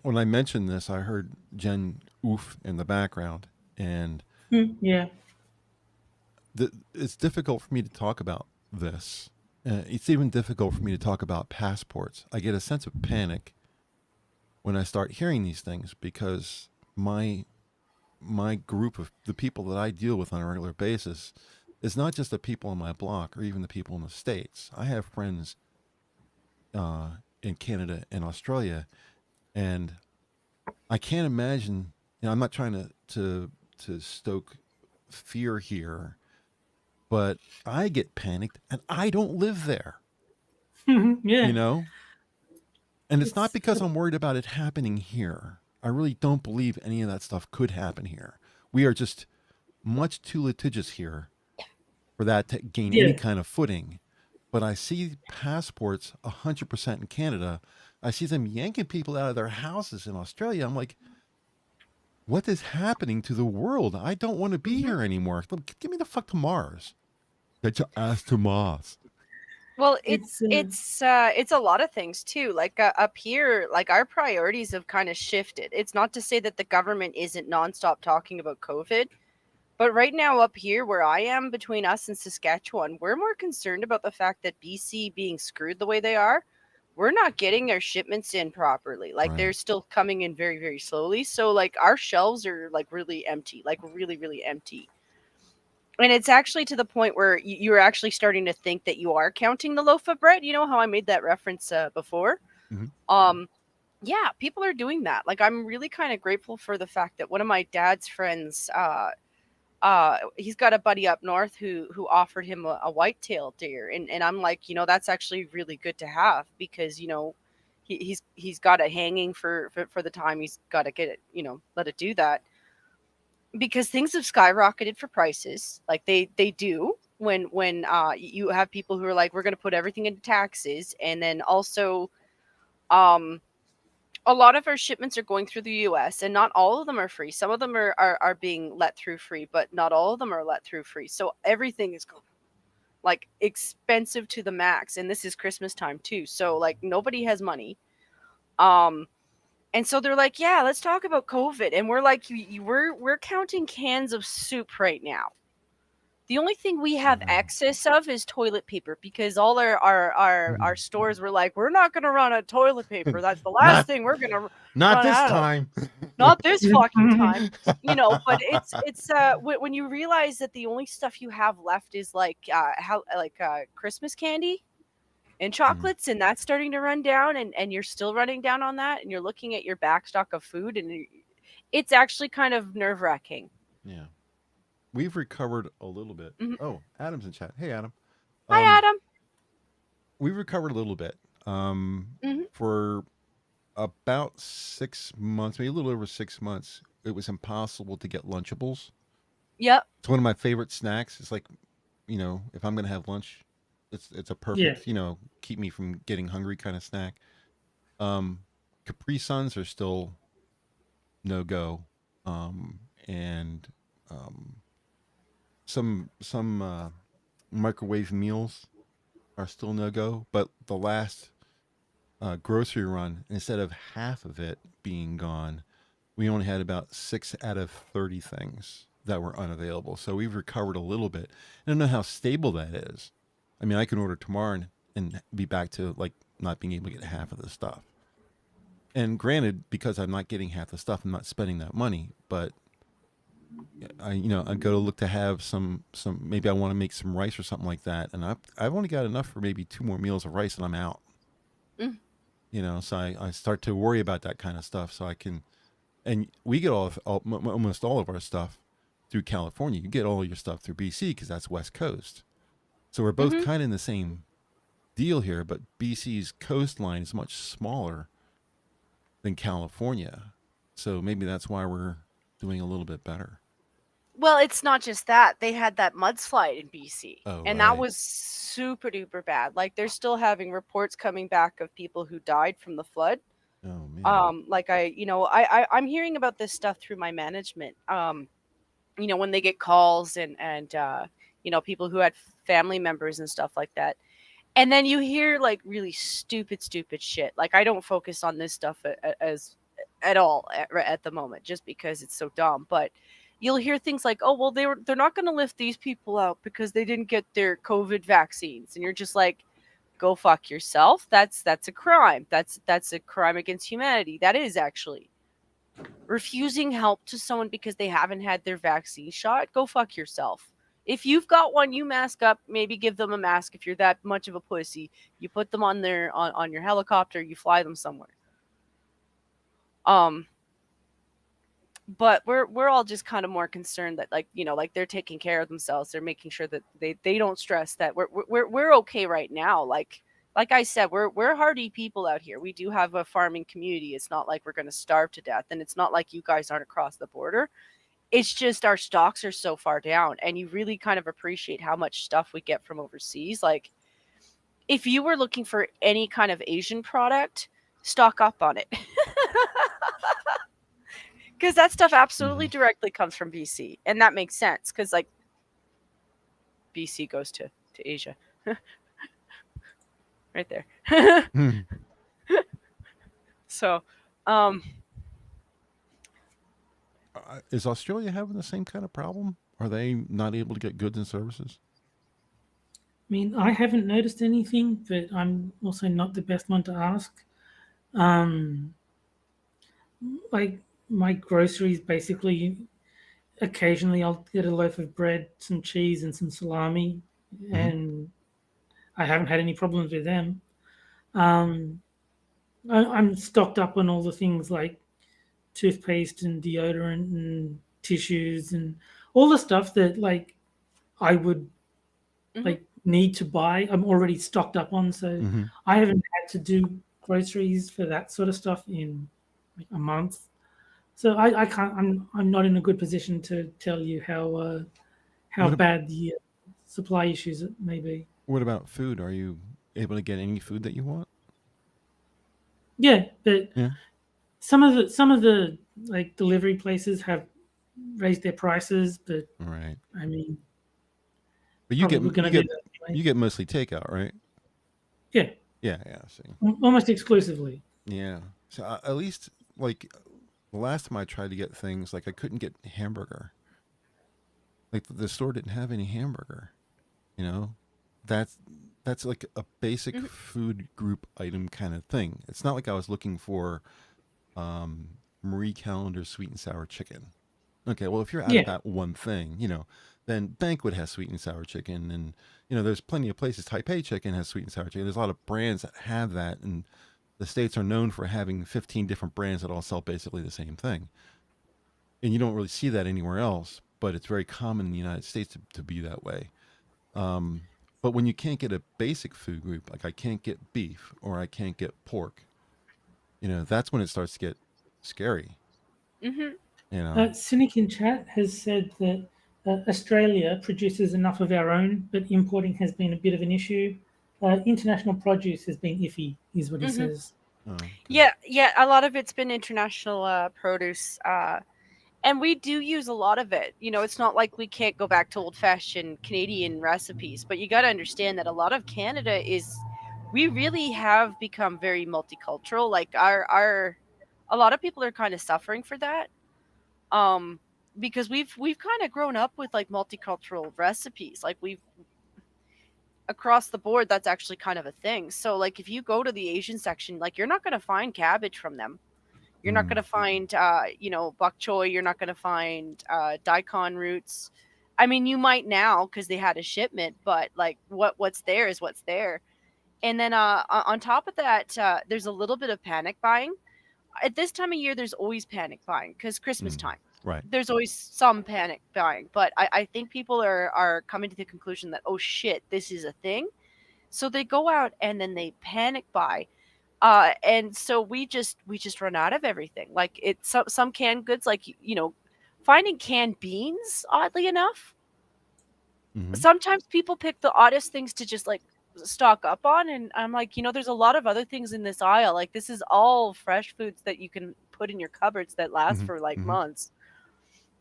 When I mentioned this, I heard Jen oof in the background, and Yeah. it's difficult for me to talk about this. It's even difficult for me to talk about passports. I get a sense of panic when I start hearing these things because my group of the people that I deal with on a regular basis is not just the people on my block or even the people in the States. I have friends in Canada and Australia, and I can't imagine. I'm not trying to stoke fear here, but I get panicked, and I don't live there. Yeah. You know, and it's not It's- because I'm worried about it happening here. I really don't believe any of that stuff could happen here. We are just much too litigious here for that to gain any Yeah. kind of footing. But I see passports 100% in Canada. I see them yanking people out of their houses in Australia. I'm like, what is happening to the world? I don't want to be here anymore. Give me the fuck to Mars. Get your ass to Mars. Well, It's, it's a lot of things too. Like up here, like our priorities have kind of shifted. It's not to say that the government isn't nonstop talking about COVID, but right now up here where I am, between us and Saskatchewan, we're more concerned about the fact that BC being screwed the way they are. We're not getting their shipments in properly. Like Right. they're still coming in very, very slowly. So like our shelves are like really empty, like really, really empty. And it's actually to the point where you're actually starting to think that you are counting the loaf of bread. You know how I made that reference before? Mhm. Yeah, people are doing that. Like I'm really kind of grateful for the fact that one of my dad's friends, he's got a buddy up north who offered him a white-tailed deer, and I'm like, that's actually really good to have because he's got it hanging for the time he's got to get it, let it do that. Because things have skyrocketed for prices, like they do when you have people who are like, we're going to put everything into taxes, and then also um a lot of our shipments are going through the US, and not all of them are free. Some of them are being let through free, but not all of them are let through free. So everything is like expensive to the max, and this is Christmas time too, so like nobody has money. And so they're like, yeah, let's talk about COVID. And we're like, we're counting cans of soup right now. The only thing we have excess of is toilet paper, because all our stores were like, we're not going to run out of toilet paper. That's the last thing we're going to Not run this out of. time. Not this fucking time, you know. But it's when you realize that the only stuff you have left is like Christmas candy and chocolates, and that's starting to run down, and you're still running down on that, and you're looking at your backstock of food, and it's actually kind of nerve-wracking. Yeah. We've recovered a little bit. Mhm. Oh, Adam's in chat. Hey, Adam. Hi, Adam. We've recovered a little bit. Mhm. For about 6 months, maybe a little over 6 months, it was impossible to get Lunchables. Yep. It's one of my favorite snacks. It's like, you know, if I'm going to have lunch, it's a perfect, you know, keep me from getting hungry kind of snack. Capri Suns are still no go. And some microwave meals are still no go. But the last grocery run, instead of half of it being gone, we only had about 6 out of 30 things that were unavailable. So we've recovered a little bit. I don't know how stable that is. I mean, I can order tomorrow and be back to like not being able to get half of the stuff. And granted, because I'm not getting half the stuff, I'm not spending that money. But I go to look to have some. Maybe I want to make some rice or something like that, and I've only got enough for maybe 2 more meals of rice, and I'm out. Mm. You know, so I start to worry about that kind of stuff. So I can, and we get almost all of our stuff through California. You get all your stuff through BC because that's West Coast. So we're both kind of in the same deal here, but BC's coastline is much smaller than California. So maybe that's why we're doing a little bit better. Well, it's not just that. They had that mudslide in BC. Oh, and right. that was super duper bad. Like, they're still having reports coming back of people who died from the flood. Oh, man. Like I'm hearing about this stuff through my management. You know, when they get calls and you know, people who had family members and stuff like that. And then you hear like really stupid shit. Like, I don't focus on this stuff at all at the moment, just because it's so dumb. But you'll hear things like, "Oh, well, they're not going to lift these people out because they didn't get their COVID vaccines," and you're just like, "Go fuck yourself." That's a crime. That's a crime against humanity. That is actually refusing help to someone because they haven't had their vaccine shot. Go fuck yourself. If you've got one, you mask up. Maybe give them a mask. If you're that much of a pussy, you put them on your helicopter. You fly them somewhere. But we're all just kind of more concerned that, like, you know, like, they're taking care of themselves. They're making sure that they don't stress that we're okay right now. Like I said, we're hardy people out here. We do have a farming community. It's not like we're going to starve to death, and it's not like you guys aren't across the border. It's just our stocks are so far down, and you really kind of appreciate how much stuff we get from overseas. Like, if you were looking for any kind of Asian product, stock up on it. Because that stuff absolutely directly comes from BC. And that makes sense, because, like, BC goes to Asia. Right there. So, is Australia having the same kind of problem? Are they not able to get goods and services? I mean, I haven't noticed anything, but I'm also not the best one to ask. Like, my groceries, basically, occasionally I'll get a loaf of bread, some cheese, and some salami, and I haven't had any problems with them. I'm stocked up on all the things like toothpaste and deodorant and tissues and all the stuff that, like, I would like need to buy. I'm already stocked up on, so I haven't had to do groceries for that sort of stuff in like a month. So I can't. I'm not in a good position to tell you how bad the supply issues may be. What about food? Are you able to get any food that you want? Yeah, but some of the like delivery places have raised their prices, but right. I mean, but you get mostly takeout, right? Yeah. Yeah. See, almost exclusively. Yeah. So at least, like, the last time I tried to get things, like, I couldn't get hamburger. Like the store didn't have any hamburger. You know, that's that's like a basic Mhm. food group item kind of thing. It's not like I was looking for Marie Callender's sweet and sour chicken. Okay, well, if you're out of Yeah. that one thing, then Banquet has sweet and sour chicken, and there's plenty of places. Taipei Chicken has sweet and sour chicken. There's a lot of brands that have that, and the states are known for having 15 different brands that all sell basically the same thing. And you don't really see that anywhere else, but it's very common in the United States to be that way. Um, but when you can't get a basic food group, like I can't get beef or I can't get pork, that's when it starts to get scary. Mhm. You know. Cynic in chat has said that Australia produces enough of our own, but importing has been a bit of an issue. International produce has been iffy, is what he Mhm. says. Oh, okay. Yeah. A lot of it's been international produce, and we do use a lot of it. It's not like we can't go back to old-fashioned Canadian recipes, but you got to understand that a lot of Canada is. We really have become very multicultural. Like a lot of people are kind of suffering for that. Um, because we've kind of grown up with like multicultural recipes. Like we've across the board, that's actually kind of a thing. So like if you go to the Asian section, like you're not going to find cabbage from them. You're not going to find bok choy. You're not going to find daikon roots. I mean, you might now because they had a shipment, but like what's there is what's there. And then on top of that, there's a little bit of panic buying. At this time of year, there's always panic buying because Christmas time. Right. There's always some panic buying, but I think people are coming to the conclusion that, oh shit, this is a thing. So they go out and then they panic buy. And so we just run out of everything. Like it's some canned goods, like finding canned beans, oddly enough. Mm-hmm. Sometimes people pick the oddest things to just like stock up on, and I'm like, there's a lot of other things in this aisle. Like this is all fresh foods that you can put in your cupboards that last Mm-hmm. for like Mm-hmm. months.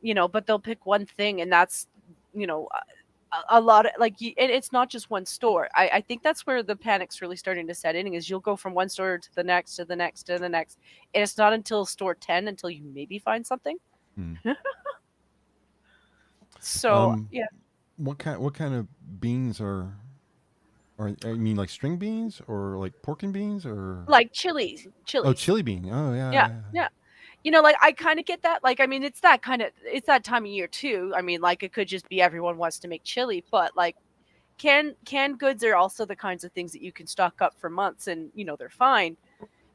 But they'll pick one thing, and that's you know a lot of like and it's not just one store. I think that's where the panic's really starting to set in, is you'll go from one store to the next to the next to the next, and it's not until store 10 until you maybe find something. Mm. So yeah, What kind of beans are I mean like string beans or like pork and beans or like chilies. oh chili bean? Oh Yeah, yeah. yeah. Like I kind of get that. Like, I mean, it's that time of year too. I mean, like it could just be everyone wants to make chili, but like canned goods are also the kinds of things that you can stock up for months, and they're fine.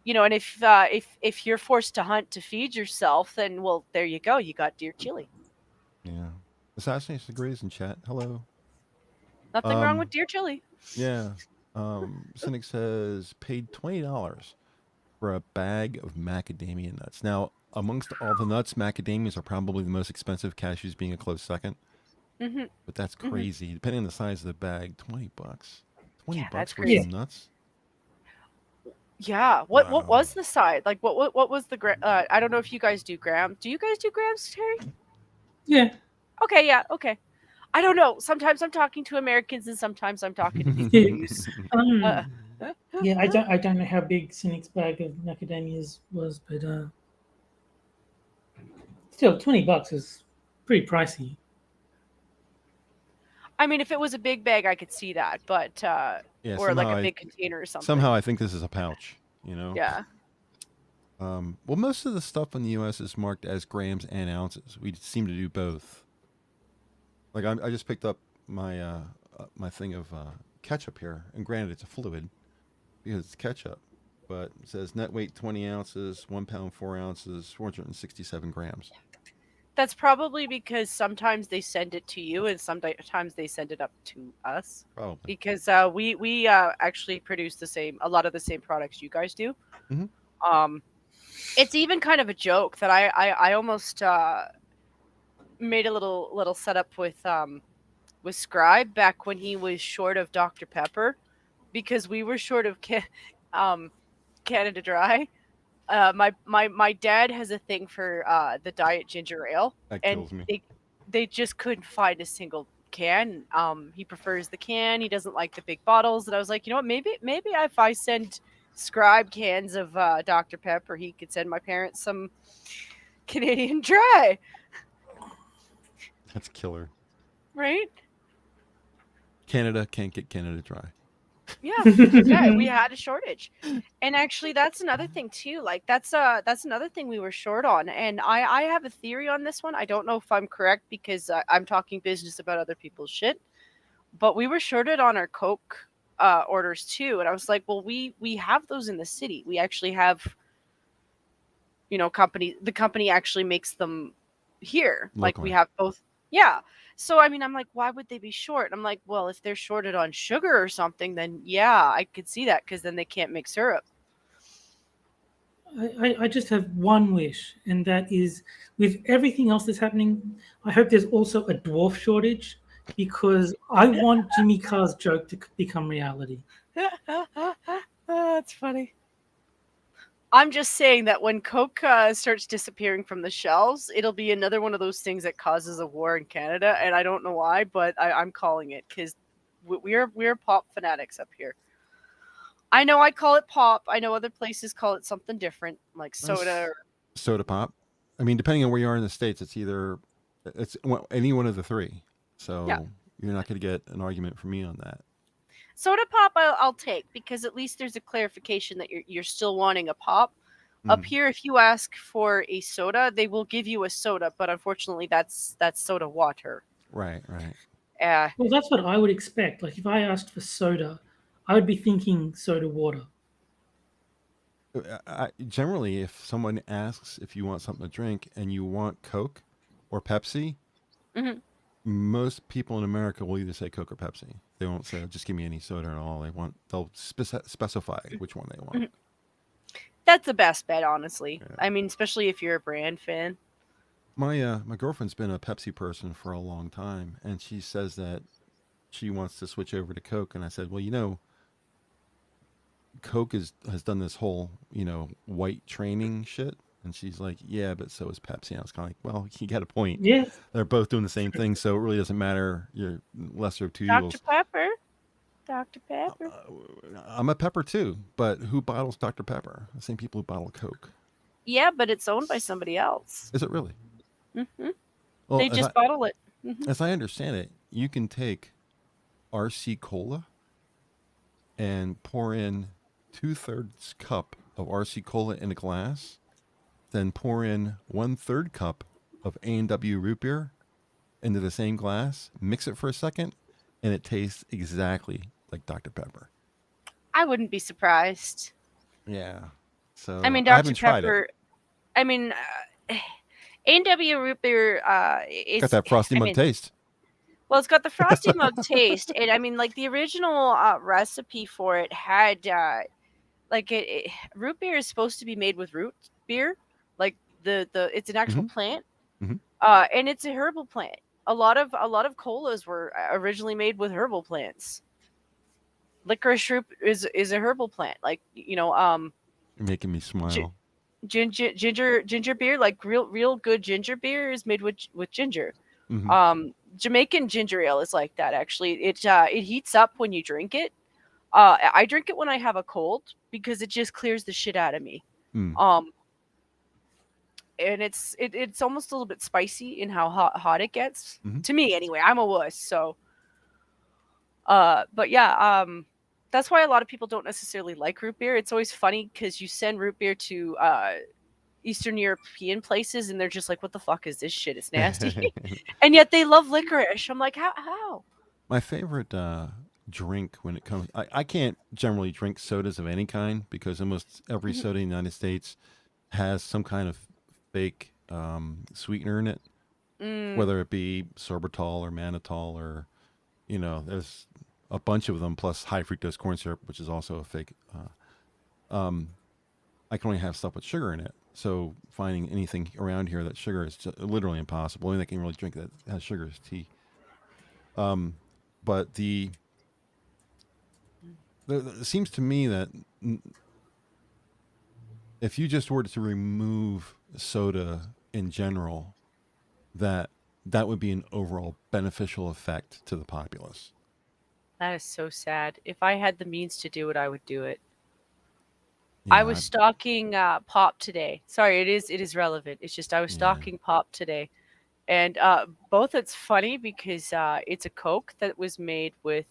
And if you're forced to hunt to feed yourself, then well, there you go. You got deer chili. Yeah. Assassination Degrees in chat. Hello. Nothing wrong with deer chili. Yeah. Cynic says paid $20 for a bag of macadamia nuts. Now, amongst all the nuts, macadamias are probably the most expensive, cashews being a close second. Mm-hmm. But that's crazy. Depending on the size of the bag, $20. 20 Yeah, bucks that's for crazy. some nuts? Yeah. What Wow. was the side? Like what was the I don't know if you guys do grams. Do you guys do grams, Terry? Yeah. Okay, yeah, okay. I don't know. Sometimes I'm talking to Americans and sometimes I'm talking to people who use uh, Yeah, I don't know how big Cynic's bag of macadamias was, but still $20 is pretty pricey. I mean, if it was a big bag, I could see that, but Yeah, or like somehow a big container or something. somehow I think this is a pouch, Yeah. Well, most of the stuff in the U.S. is marked as grams and ounces. We seem to do both. Like I just picked up my thing of ketchup here, and granted, it's a fluid because it's ketchup, but it says net weight 20 ounces, 1 pound 4 ounces, 467 grams. That's probably because sometimes they send it to you and sometimes they send it up to us. Probably. Because we actually produce a lot of the same products you guys do. Mm-hmm. It's even kind of a joke that I almost made a little setup with Scribe back when he was short of Dr. Pepper, because we were short of Canada Dry. My dad has a thing for the diet ginger ale, That and kills me. they just couldn't find a single can. He prefers the can. He doesn't like the big bottles. And I was like, you know what? Maybe if I send Scribe cans of Dr. Pepper, he could send my parents some Canadian Dry. That's killer. Right? Canada can't get Canada Dry. Yeah, yeah, we had a shortage. And actually that's another thing too. Like that's another thing we were short on. And I have a theory on this one. I don't know if I'm correct because I'm talking business about other people's shit. But we were shorted on our Coke orders too. And I was like, well, we have those in the city. We actually have, you know, the company actually makes them here. Like we Locally. have both. Yeah. So I mean, I'm like, why would they be short? I'm like, well, if they're shorted on sugar or something, then yeah, I could see that because then they can't make syrup. I just have one wish, and that is with everything else that's happening, I hope there's also a dwarf shortage because I want Jimmy Carr's joke to become reality. That's funny. I'm just saying that when Coke starts disappearing from the shelves, it'll be another one of those things that causes a war in Canada, and I don't know why, but I'm calling it because we're pop fanatics up here. I know I call it pop. I know other places call it something different, like soda. Soda pop. I mean, depending on where you are in the States, it's any one of the three. Yeah, So you're not going to get an argument from me on that. soda pop I'll take because at least there's a clarification that you're still wanting a pop. Up here, if you ask for a soda, they will give you a soda, but unfortunately, that's soda water. Right, right. Well, that's what I would expect. Like if I asked for soda, I would be thinking soda water. Generally, if someone asks if you want something to drink and you want Coke or Pepsi, hmm most people in America will either say Coke or Pepsi. They won't say, just give me any soda at all. They'll specify which one they want. That's the best bet, honestly. Yeah. I mean, especially if you're a brand fan. My girlfriend's been a Pepsi person for a long time, and she says that she wants to switch over to Coke. And I said, well, Coke has done this whole, white training shit. And she's like, yeah, but so is Pepsi. And I was kind of like, well, you got a point. Yes. They're both doing the same thing, so it really doesn't matter. You're lesser of two Dr. evils. Pepper. Dr. Pepper. I'm a Pepper too, but who bottles Dr. Pepper? The same people who bottle Coke. Yeah, but it's owned by somebody else. Is it really? hmm Well, They just bottle it. as I understand it, you can take RC Cola and pour in 2/3 cup of RC Cola in a glass, then pour in 1/3 cup of A&W root beer into the same glass, mix it for a second, and it tastes exactly like Dr. Pepper. I wouldn't be surprised. Yeah. So I mean, I haven't Dr. tried Pepper. it. I mean, A&W root beer. Got that frosty mug taste. Well, it's got the frosty mug taste, and I mean, like the original recipe for it had root beer is supposed to be made with root beer, like the it's an actual plant, Mhm. and it's a herbal plant. A lot of colas were originally made with herbal plants. Licorice root is a herbal plant, like You're making me smile. ginger beer, like real good ginger beer is made with ginger. Mhm. Jamaican ginger ale is like that actually. It heats up when you drink it. I drink it when I have a cold because it just clears the shit out of me. Mm. And it's almost a little bit spicy in how hot it gets Mhm. to me anyway. I'm a wuss, so but yeah, that's why a lot of people don't necessarily like root beer. It's always funny because you send root beer to Eastern European places and they're just like, what the fuck is this shit? It's nasty. And yet they love licorice. I'm like, how? My favorite drink when it comes, I can't generally drink sodas of any kind because almost every soda in the United States has some kind of fake sweetener in it, whether it be sorbitol or mannitol or, there's a bunch of them plus high fructose corn syrup, which is also a fake. I can only have stuff with sugar in it. So finding anything around here that sugar is just literally impossible. Only thing I can really drink that has sugar is tea. But it seems to me that if you just were to remove soda in general, that would be an overall beneficial effect to the populace. That is so sad. If I had the means to do it, I would do it. Yeah, I was stalking Pop today. Sorry, it is relevant. It's just I was Yeah. stalking Pop today, And both, it's funny because it's a Coke that was made with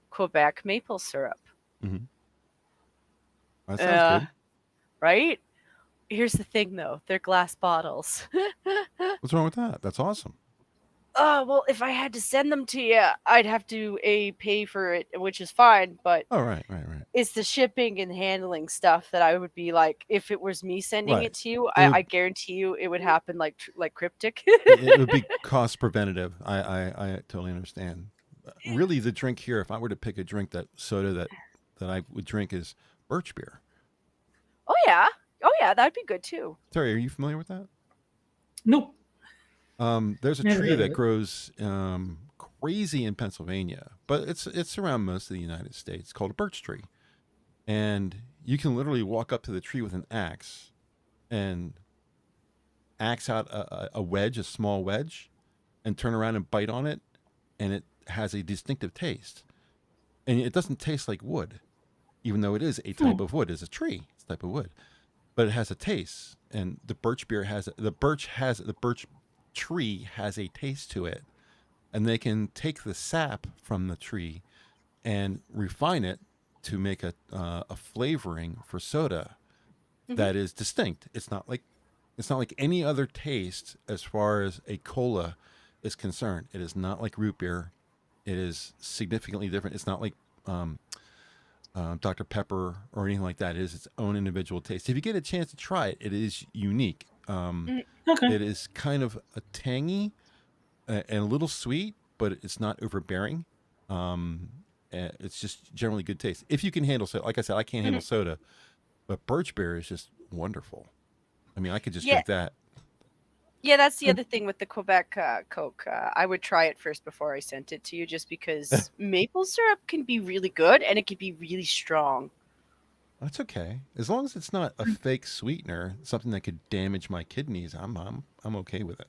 Quebec maple syrup. Hmm. That sounds Uh, good. right? Here's the thing, though. They're glass bottles. What's wrong with that? That's awesome. Oh, well, if I had to send them to you, I'd have to pay for it, which is fine, but Oh, right, right, right. it's the shipping and handling stuff that I would be like, if it was me sending Right. it to you, It would I guarantee you it would happen like cryptic. it would be cost preventative. I totally understand. Really, the drink here, if I were to pick a drink that I would drink is birch beer. Oh yeah. Oh yeah, that'd be good too. Terry, are you familiar with that? Nope, There's a never tree heard of that it. grows crazy in Pennsylvania, but it's around most of the United States. It's called a birch tree, and you can literally walk up to the tree with an axe and axe out a wedge, a small wedge, and turn around and bite on it, and it has a distinctive taste. And it doesn't taste like wood, even though it is a type Hmm. of wood. It's a tree, it's a type of wood, but it has a taste. And the birch beer the birch tree has a taste to it, and they can take the sap from the tree and refine it to make a flavoring for soda Hmm. that is distinct. It's not like any other taste as far as a cola is concerned. It is not like root beer. It is significantly different. It's not like um, Dr. Pepper or anything like that. It is its own individual taste. If you get a chance to try it, it is unique. Okay. It is kind of a tangy and a little sweet, but it's not overbearing. Um, it's just generally good taste. If you can handle soda, like I said, I can't handle Hmm. soda, but birch beer is just wonderful. I mean, I could just Yeah, drink that. yeah. That's the Uh, other thing with the Quebec Coke. I would try it first before I sent it to you, just because maple syrup can be really good and it can be really strong. That's okay. As long as it's not a fake sweetener, something that could damage my kidneys, I'm okay with it.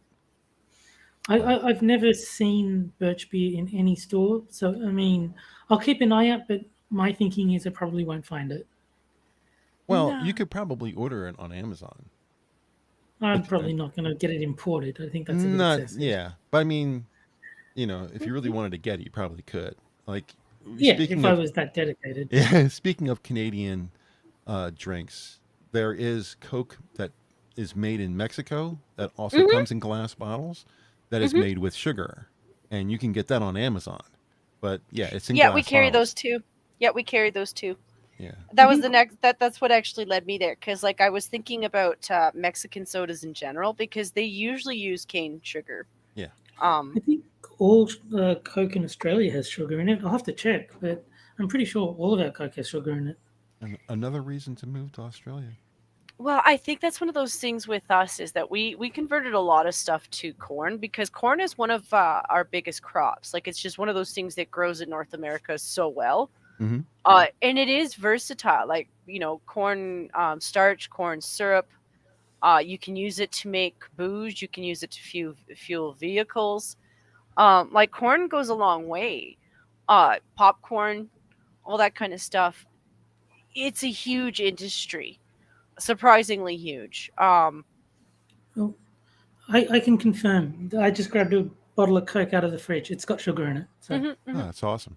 But I've never seen birch beer in any store, so I mean, I'll keep an eye out. But my thinking is I probably won't find it. well, you No. could probably order it on Amazon. I'm If probably not going to get it imported. I think that's a bit not, excessive. yeah, but I mean, if you really wanted to get it, you probably could. Like Yeah, if speaking I of was that dedicated. yeah, speaking of Canadian drinks, there is Coke that is made in Mexico that also Hmm. comes in glass bottles that is Hmm. made with sugar, and you can get that on Amazon. But yeah, it's in Yeah, we glass carry those bottles. too. Yeah, we carry those too. Yeah. That I was think the next. That's what actually led me there, because like I was thinking about Mexican sodas in general because they usually use cane sugar. Yeah. Um, I think all Coke in Australia has sugar in it. I'll have to check, but I'm pretty sure all of our Coke has sugar in it. And another reason to move to Australia. well, I think that's one of those things with us is that we converted a lot of stuff to corn because corn is one of our biggest crops. Like it's just one of those things that grows in North America so well. Hmm. And it is versatile. Like corn starch, corn syrup. You can use it to make booze. You can use it to fuel vehicles. Like corn goes a long way. Popcorn, all that kind of stuff. It's a huge industry, surprisingly huge. Well, I can confirm. I just grabbed a bottle of Coke out of the fridge. It's got sugar in it. So Mhm, Oh, mhm. that's awesome.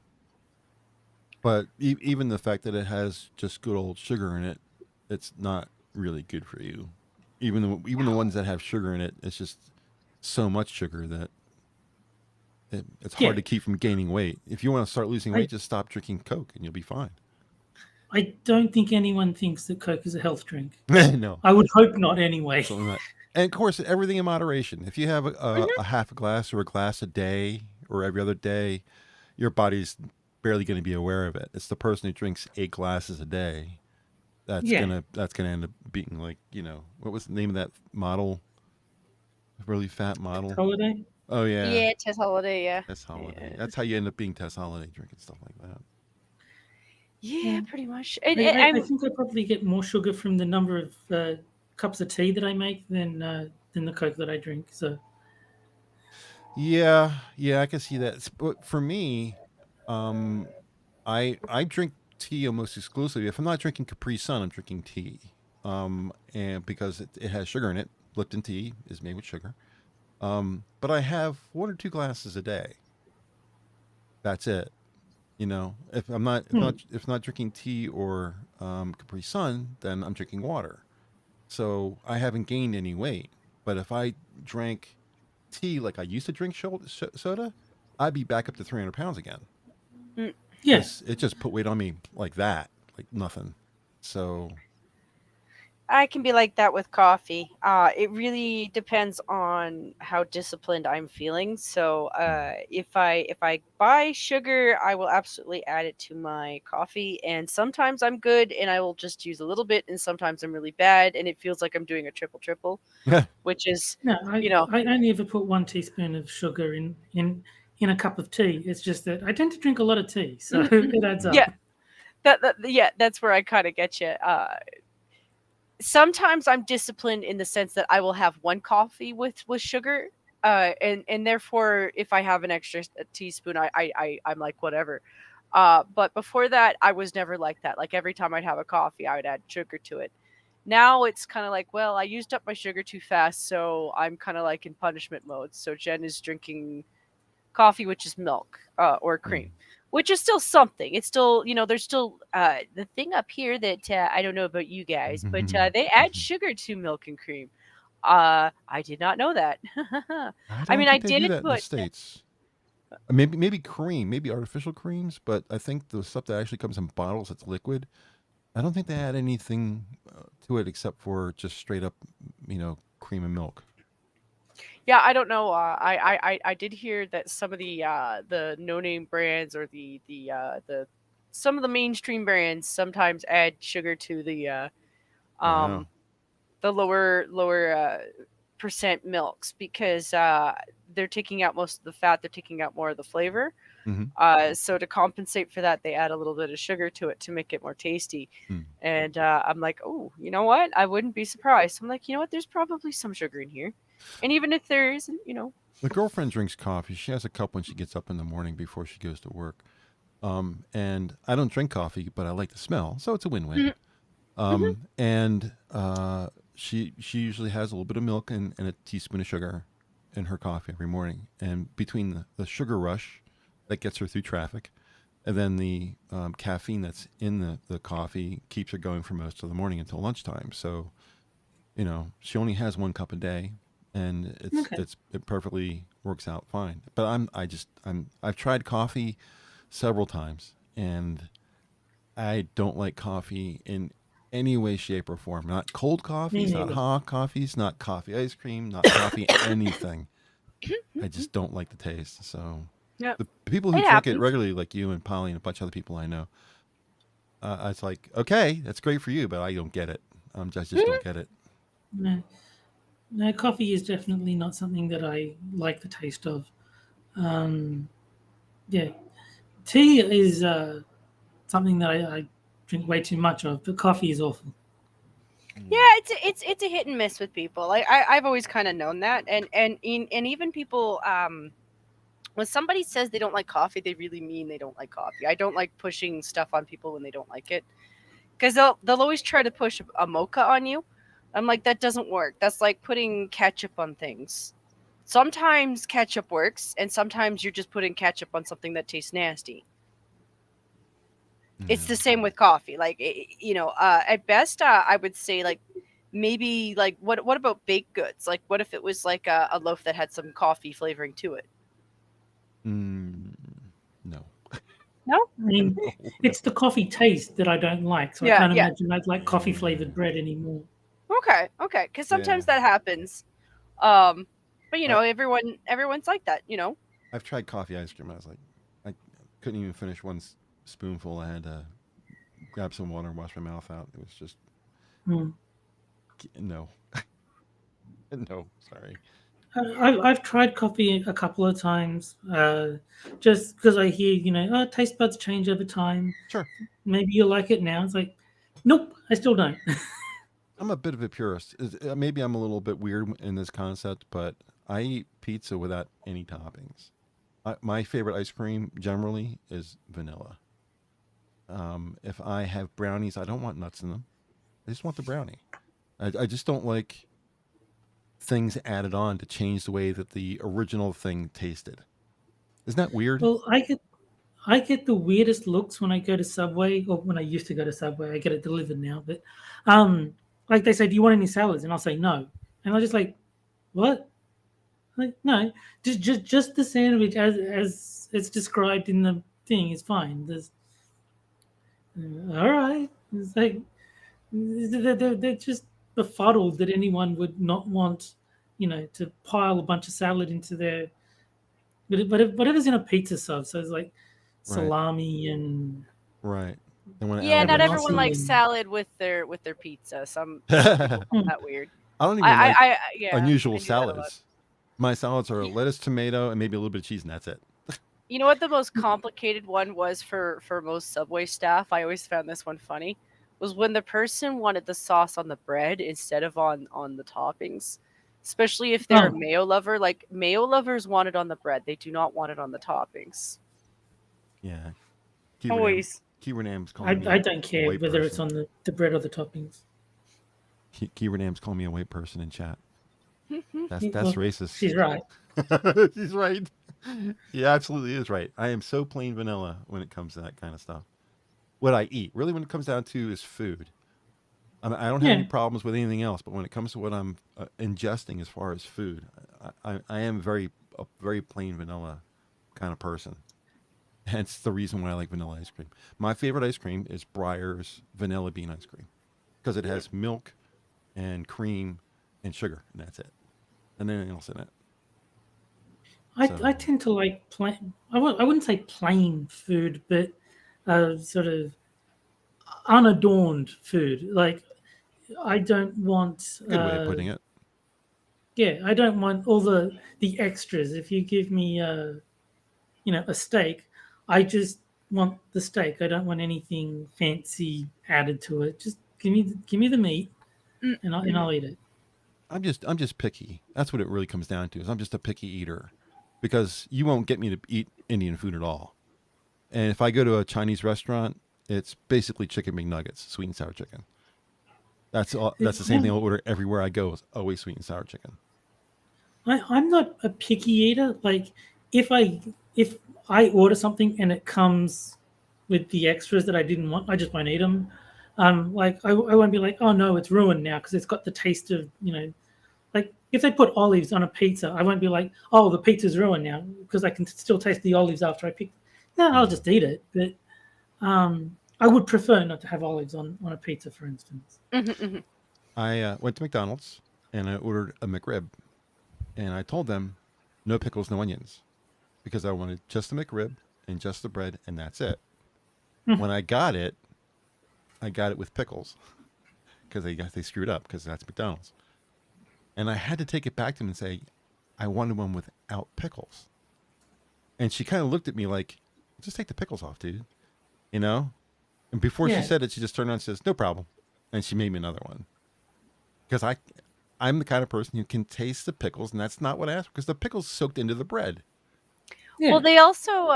But even the fact that it has just good old sugar in it, it's not really good for you. Even the ones that have sugar in it, it's just so much sugar that it's hard yeah, to keep from gaining weight. If you want to start losing I weight, just stop drinking Coke and you'll be fine. I don't think anyone thinks that Coke is a health drink. No, I would hope not anyway. something like that. And of course, everything in moderation. If you have Mhm. a half a glass or a glass a day or every other day, your body's barely going to be aware of it. It's the person who drinks 8 glasses a day Yeah, that's gonna end up being like what was the name of that model? Really fat model. holiday. Oh yeah, Yeah, Tess Holiday. Yeah, Tess Holiday. yeah, That's how you end up being Tess Holiday, drinking stuff like that. yeah, Yeah. pretty much. And, I, and I I'm think I probably get more sugar from the number of cups of tea that I make than the Coke that I drink. So Yeah, yeah, I can see that. But for me, um, I drink tea almost exclusively. If I'm not drinking Capri Sun, I'm drinking tea. And because it has sugar in it, Lipton tea is made with sugar. But I have 1 or 2 glasses a day. That's it. You know, if I'm not if not drinking tea or Capri Sun, then I'm drinking water. So I haven't gained any weight. But if I drank tea like I used to drink soda, I'd be back up to 300 pounds again. Mm. Yeah. Because it just put weight on me like that, like nothing. So I can be like that with coffee. It really depends on how disciplined I'm feeling. So if I buy sugar, I will absolutely add it to my coffee. And sometimes I'm good, and I will just use a little bit. And sometimes I'm really bad, and it feels like I'm doing a triple, yeah, which is, No, you know, I only ever put 1 teaspoon of sugar in a cup of tea. It's just that I tend to drink a lot of tea, so it adds up. yeah, yeah, that's where I kind of get you. Sometimes I'm disciplined in the sense that I will have one coffee with sugar, and therefore if I have an extra teaspoon, I'm like whatever. But before that, I was never like that. Like every time I'd have a coffee, I would add sugar to it. Now it's kind of like, well, I used up my sugar too fast, so I'm kind of like in punishment mode. So Jen is drinking coffee, which is milk or cream, which is still something. It's still, there's still the thing up here that I don't know about you guys, but they add sugar to milk and cream. I did not know that. I I don't mean, I think they do did, that in the but States. Maybe cream, maybe artificial creams, but I think the stuff that actually comes in bottles that's liquid, I don't think they add anything to it except for just straight up, cream and milk. yeah, I don't know. I did hear that some of the no name brands or the some of the mainstream brands sometimes add sugar to Wow. um the lower percent milks because they're taking out most of the fat. They're taking out more of the flavor. Mm-hmm. So to compensate for that, they add a little bit of sugar to it to make it more tasty. Mm. And I'm like, oh, you know what? I wouldn't be surprised. I'm like, you know what? There's probably some sugar in here. And even if there isn't, My girlfriend drinks coffee. She has a cup when she gets up in the morning before she goes to work. And I don't drink coffee, but I like the smell, so it's a win-win. Mhm, mhm. And she usually has a little bit of milk and a teaspoon of sugar in her coffee every morning. And between the sugar rush that gets her through traffic, and then the caffeine that's in the coffee keeps her going for most of the morning until lunchtime. So she only has 1 cup a day, and Okay. it perfectly works out fine. But I've tried coffee several times, and I don't like coffee in any way, shape, or form. Not cold Me coffees, not neither. hot coffees, not coffee ice cream, not coffee anything. I just don't like the taste. So Yep, the people who it drink it happens. regularly, like you and Polly and a bunch of other people I know, it's like, okay, that's great for you, but I don't get it. I just don't Mhm. get it. No, no, coffee is definitely not something that I like the taste of. Um, yeah, tea is something that I drink way too much of, but coffee is awful. Yeah, it's a hit and miss with people. I've always kind of known that, and even people when somebody says they don't like coffee, they really mean they don't like coffee. I don't like pushing stuff on people when they don't like it because they'll always try to push a mocha on you. I'm like, that doesn't work. That's like putting ketchup on things. Sometimes ketchup works, and sometimes you're just putting ketchup on something that tastes nasty. It's Yeah. the same with coffee. Like, at best, I would say like maybe like what about baked goods? Like, what if it was like a loaf that had some coffee flavoring to it? Mm, no. No. I mean, No. No. it's the coffee taste that I don't like, so I Yeah, can't yeah. imagine I'd like coffee flavored bread anymore. Okay, okay. Because Yeah. sometimes that happens. Um, but I, everyone's like that. I've tried coffee ice cream. I was like, I couldn't even finish one spoonful. I had to grab some water and wash my mouth out. It was just Hmm. no, no. Sorry. I've tried coffee a couple of times, just because I hear, taste buds change over time. Sure. Maybe you like it now. It's like, nope, I still don't. I'm a bit of a purist. Maybe I'm a little bit weird in this concept, but I eat pizza without any toppings. My favorite ice cream generally is vanilla. If I have brownies, I don't want nuts in them. I just want the brownie. I just don't like things added on to change the way that the original thing tasted. Isn't that weird? Well, I get the weirdest looks when I go to Subway, or when I used to go to Subway. I get it delivered now, but like they say, "Do you want any salads?" And I'll say no, and I'm just like, "What?" Like, no, just the sandwich as it's described in the thing is fine. There's all right. It's like they're just befuddled that anyone would not want, to pile a bunch of salad into their. But whatever's in a pizza sub, so it's like salami and right. And when Yeah, not everyone awesome. likes salad with their pizza. Some people find that weird. I don't even like yeah, unusual I do that a lot. salads. My salads are lettuce, tomato, and maybe a little bit of cheese, and that's it. You know what the most complicated one was for most Subway staff? I always found this one funny. Was when the person wanted the sauce on the bread instead of on the toppings. Especially if they're a mayo lover. Like, mayo lovers want it on the bread. They do not want it on the toppings. Yeah. Always. Keyrenam's calling me I don't care white whether person. it's on the bread or the toppings. Keyrenam's calling me a white person in chat. That's Well, racist. She's right. She's right. He absolutely is right. I am so plain vanilla when it comes to that kind of stuff. What I eat, really, when it comes down to, is food. I don't have any problems with anything else, but when it comes to what I'm ingesting as far as food, I am a very plain vanilla kind of person. Hence the reason why I like vanilla ice cream. My favorite ice cream is Breyer's vanilla bean ice cream because it has milk and cream and sugar, and that's it. And anything else in it. I tend to like plain. I wouldn't say plain food, but sort of unadorned food. Like, I don't want. Good way of putting it. Yeah, I don't want all the extras. If you give me a steak, I just want the steak. I don't want anything fancy added to it. Just give me the meat, and I'll eat it. I'm just picky. That's what it really comes down to. Is I'm just a picky eater, because you won't get me to eat Indian food at all. And if I go to a Chinese restaurant, it's basically chicken McNuggets, sweet and sour chicken. That's all. That's the same thing I'll order everywhere I go. Is always sweet and sour chicken. I'm not a picky eater. Like, if I order something and it comes with the extras that I didn't want, I just won't eat them. Like, I won't be like, oh no, it's ruined now because it's got the taste of, like, if they put olives on a pizza, I won't be like, oh, the pizza's ruined now because I can still taste the olives after I pick. No, I'll just eat it. But I would prefer not to have olives on a pizza, for instance. I went to McDonald's and I ordered a McRib, and I told them no pickles, no onions, because I wanted just the McRib and just the bread, and that's it. When I got it with pickles because they screwed up, because that's McDonald's. And I had to take it back to them and say, I wanted one without pickles. And she kind of looked at me like, just take the pickles off, dude. And before she said it, she just turned around and says, no problem. And she made me another one. Because I'm the kind of person who can taste the pickles, and that's not what I asked for, because the pickles soaked into the bread. Yeah. Well, they also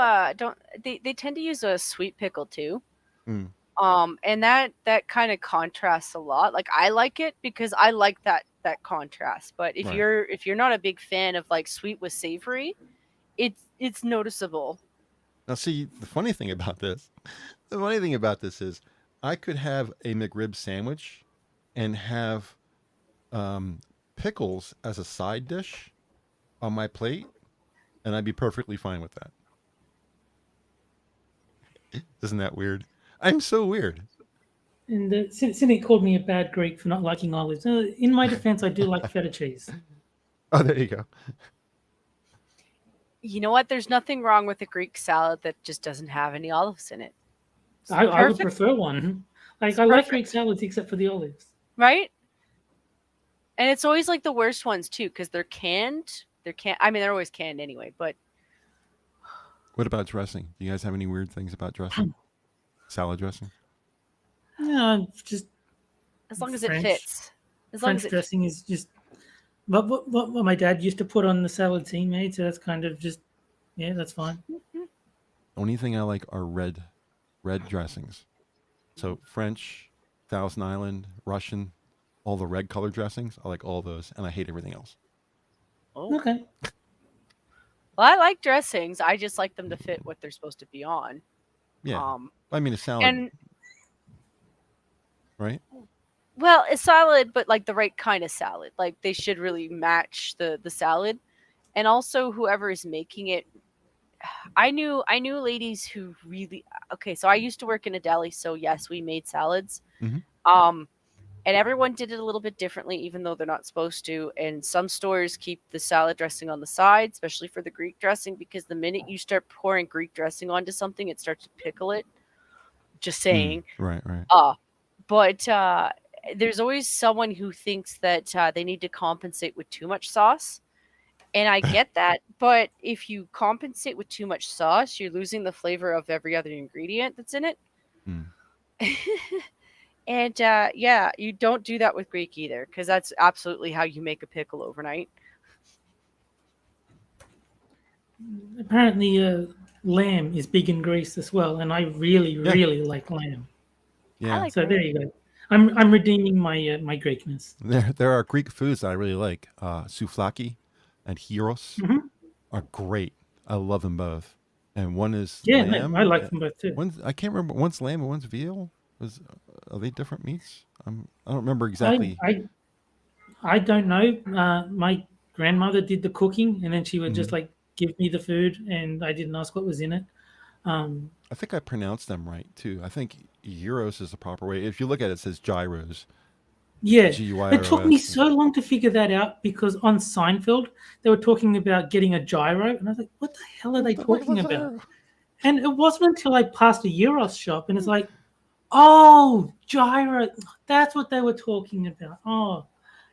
they tend to use a sweet pickle too. And that kind of contrasts a lot. Like, I like it because I like that contrast. But if you're not a big fan of like sweet with savory, it's noticeable. Now, see, the funny thing about this is I could have a McRib sandwich and have pickles as a side dish on my plate, and I'd be perfectly fine with that. Isn't that weird? I'm so weird. And Cindy called me a bad Greek for not liking olives. In my defense, I do like feta cheese. Oh, there you go. You know what? There's nothing wrong with a Greek salad that just doesn't have any olives in it. I would prefer one. Like, I like Greek salads except for the olives. Right? And it's always like the worst ones too, because they're canned. I mean, they're always canned anyway, but. What about dressing? Do you guys have any weird things about dressing? Salad dressing? No, just as long as French, it fits. French dressing is just what my dad used to put on the salads he made, so that's kind of just, yeah, that's fine. Only thing I like are red dressings. So French, Thousand Island, Russian, all the red color dressings. I like all those, and I hate everything else. Oh. Okay. Well, I like dressings. I just like them to fit what they're supposed to be on. Yeah. I mean, a salad, And right? well, a salad, but like the right kind of salad. Like they should really match the salad. And also whoever is making it, I knew ladies who really, okay, so I used to work in a deli, so yes, we made salads. Mhm. And everyone did it a little bit differently, even though they're not supposed to. And some stores keep the salad dressing on the side, especially for the Greek dressing, because the minute you start pouring Greek dressing onto something, it starts to pickle it. Just saying. Right. But there's always someone who thinks that they need to compensate with too much sauce. And I get that, but if you compensate with too much sauce, you're losing the flavor of every other ingredient that's in it. Mm. And yeah, you don't do that with Greek either, because that's absolutely how you make a pickle overnight. Apparently, lamb is big in Greece as well, and I really like lamb. Yeah. I like So lamb. there you go. I'm redeeming my my Greekness. There are Greek foods that I really like. Souvlaki and gyros Mhm. are great. I love them both. And one is Yeah, lamb. no, I like them both too. I can't remember. One's lamb and one's veal. Are they different meats? I don't remember exactly. I don't know. My grandmother did the cooking, and then she would just like give me the food, and I didn't ask what was in it. I think I pronounced them right too. I think gyros is the proper way. If you look at it, it says gyros. Yeah, Gyros. it took me so long to figure that out because on Seinfeld they were talking about getting a gyro, and I was like, "What the hell are they talking about?" And it wasn't until I passed a gyros shop, and it's like, "Oh, gyro, that's what they were talking about." Oh,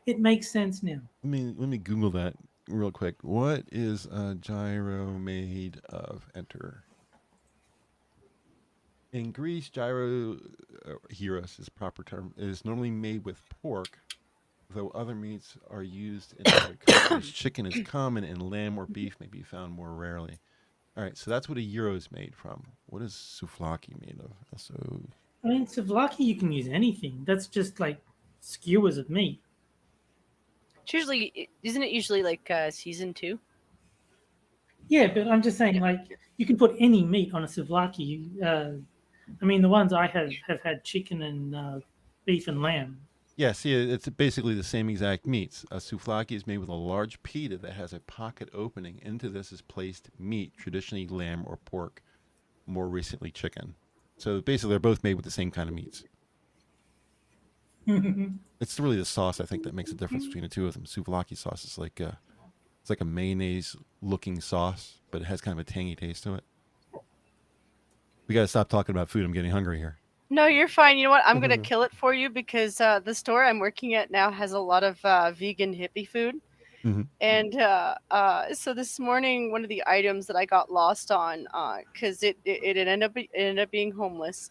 it makes sense now. Let me Google that real quick. What is a gyro made of? Enter. In Greece, gyro gyros is proper term. It is normally made with pork, though other meats are used in other countries. Chicken is common, and lamb or beef may be found more rarely. All right, so that's what a gyro is made from. What is souvlaki made of? So, I mean, souvlaki you can use anything. That's just like skewers of meat. It's usually, isn't it usually like season 2? Yeah, but I'm just saying, like, you can put any meat on a souvlaki. I mean, the ones I have had chicken and beef and lamb. yeah, see, it's basically the same exact meats. A souvlaki is made with a large pita that has a pocket opening. Into this is placed meat, traditionally lamb or pork, more recently chicken. So basically, they're both made with the same kind of meats. It's really the sauce, I think, that makes a difference between the two of them. Souvlaki sauce is like it's like a mayonnaise-looking sauce, but it has kind of a tangy taste to it. We got to stop talking about food. I'm getting hungry here. No, you're fine. You know what? I'm going to kill it for you because the store I'm working at now has a lot of vegan hippie food. Mhm. And so this morning, one of the items that I got lost on, because it ended up being homeless,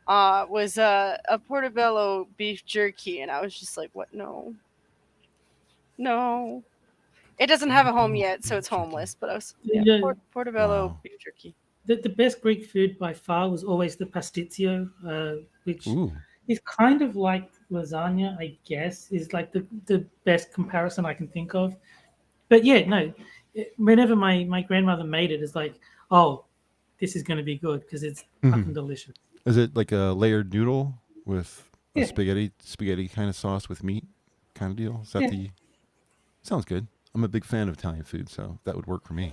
was a portobello beef jerky. And I was just like, what? No. It doesn't have a home yet, so it's homeless. But I was, portobello Wow. beef jerky. The best Greek food by far was always the pastitsio, which Ooh. is kind of like lasagna, I guess, is like the best comparison I can think of. But yeah, no, whenever my grandmother made it, it's like, oh, this is going to be good because it's fucking delicious. Is it like a layered noodle with a Yeah. spaghetti kind of sauce with meat kind of deal? Is that Yeah. the... Sounds good. I'm a big fan of Italian food, so that would work for me.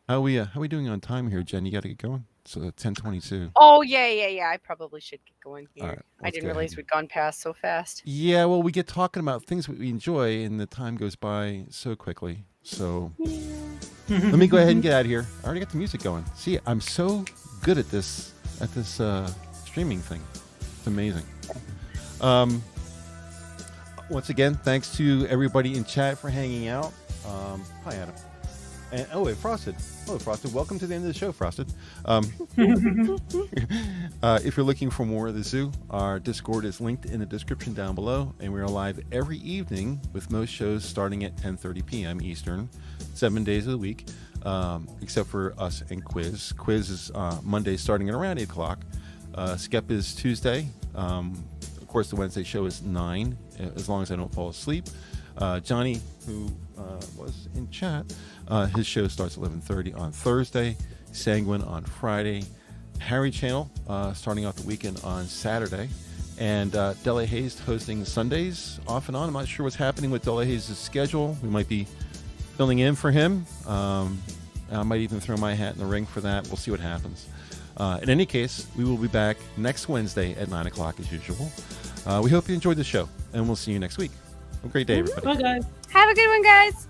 How we doing on time here, Jen? You got to get going. So 10:22. Oh yeah. I probably should get going here. All right, I let's didn't go realize ahead. we'd gone past so fast. Yeah, well, we get talking about things that we enjoy, and the time goes by so quickly. So let me go ahead and get out of here. I already got the music going. See, I'm so good at this streaming thing. It's amazing. Once again, thanks to everybody in chat for hanging out. Hi, Adam. And Frosted. Hello, Frosted. Welcome to the end of the show, Frosted. If you're looking for more of the zoo, our Discord is linked in the description down below, and we are live every evening with most shows starting at 10:30 p.m. Eastern, 7 days of the week, except for us and Quiz. Quiz is Monday starting at around 8 o'clock. Skep is Tuesday. course, the Wednesday show is 9, as long as I don't fall asleep. Johnny, who was in chat, his show starts at 11:30 on Thursday. Sanguine on Friday. Harry Channel starting off the weekend on Saturday. And Delahazed hosting Sundays off and on. I'm not sure what's happening with Delahazed's schedule. We might be filling in for him. I might even throw my hat in the ring for that. We'll see what happens. In any case, we will be back next Wednesday at 9 o'clock as usual. We hope you enjoyed the show, and we'll see you next week. Have a great day, everybody. Bye, guys. Have a good one, guys.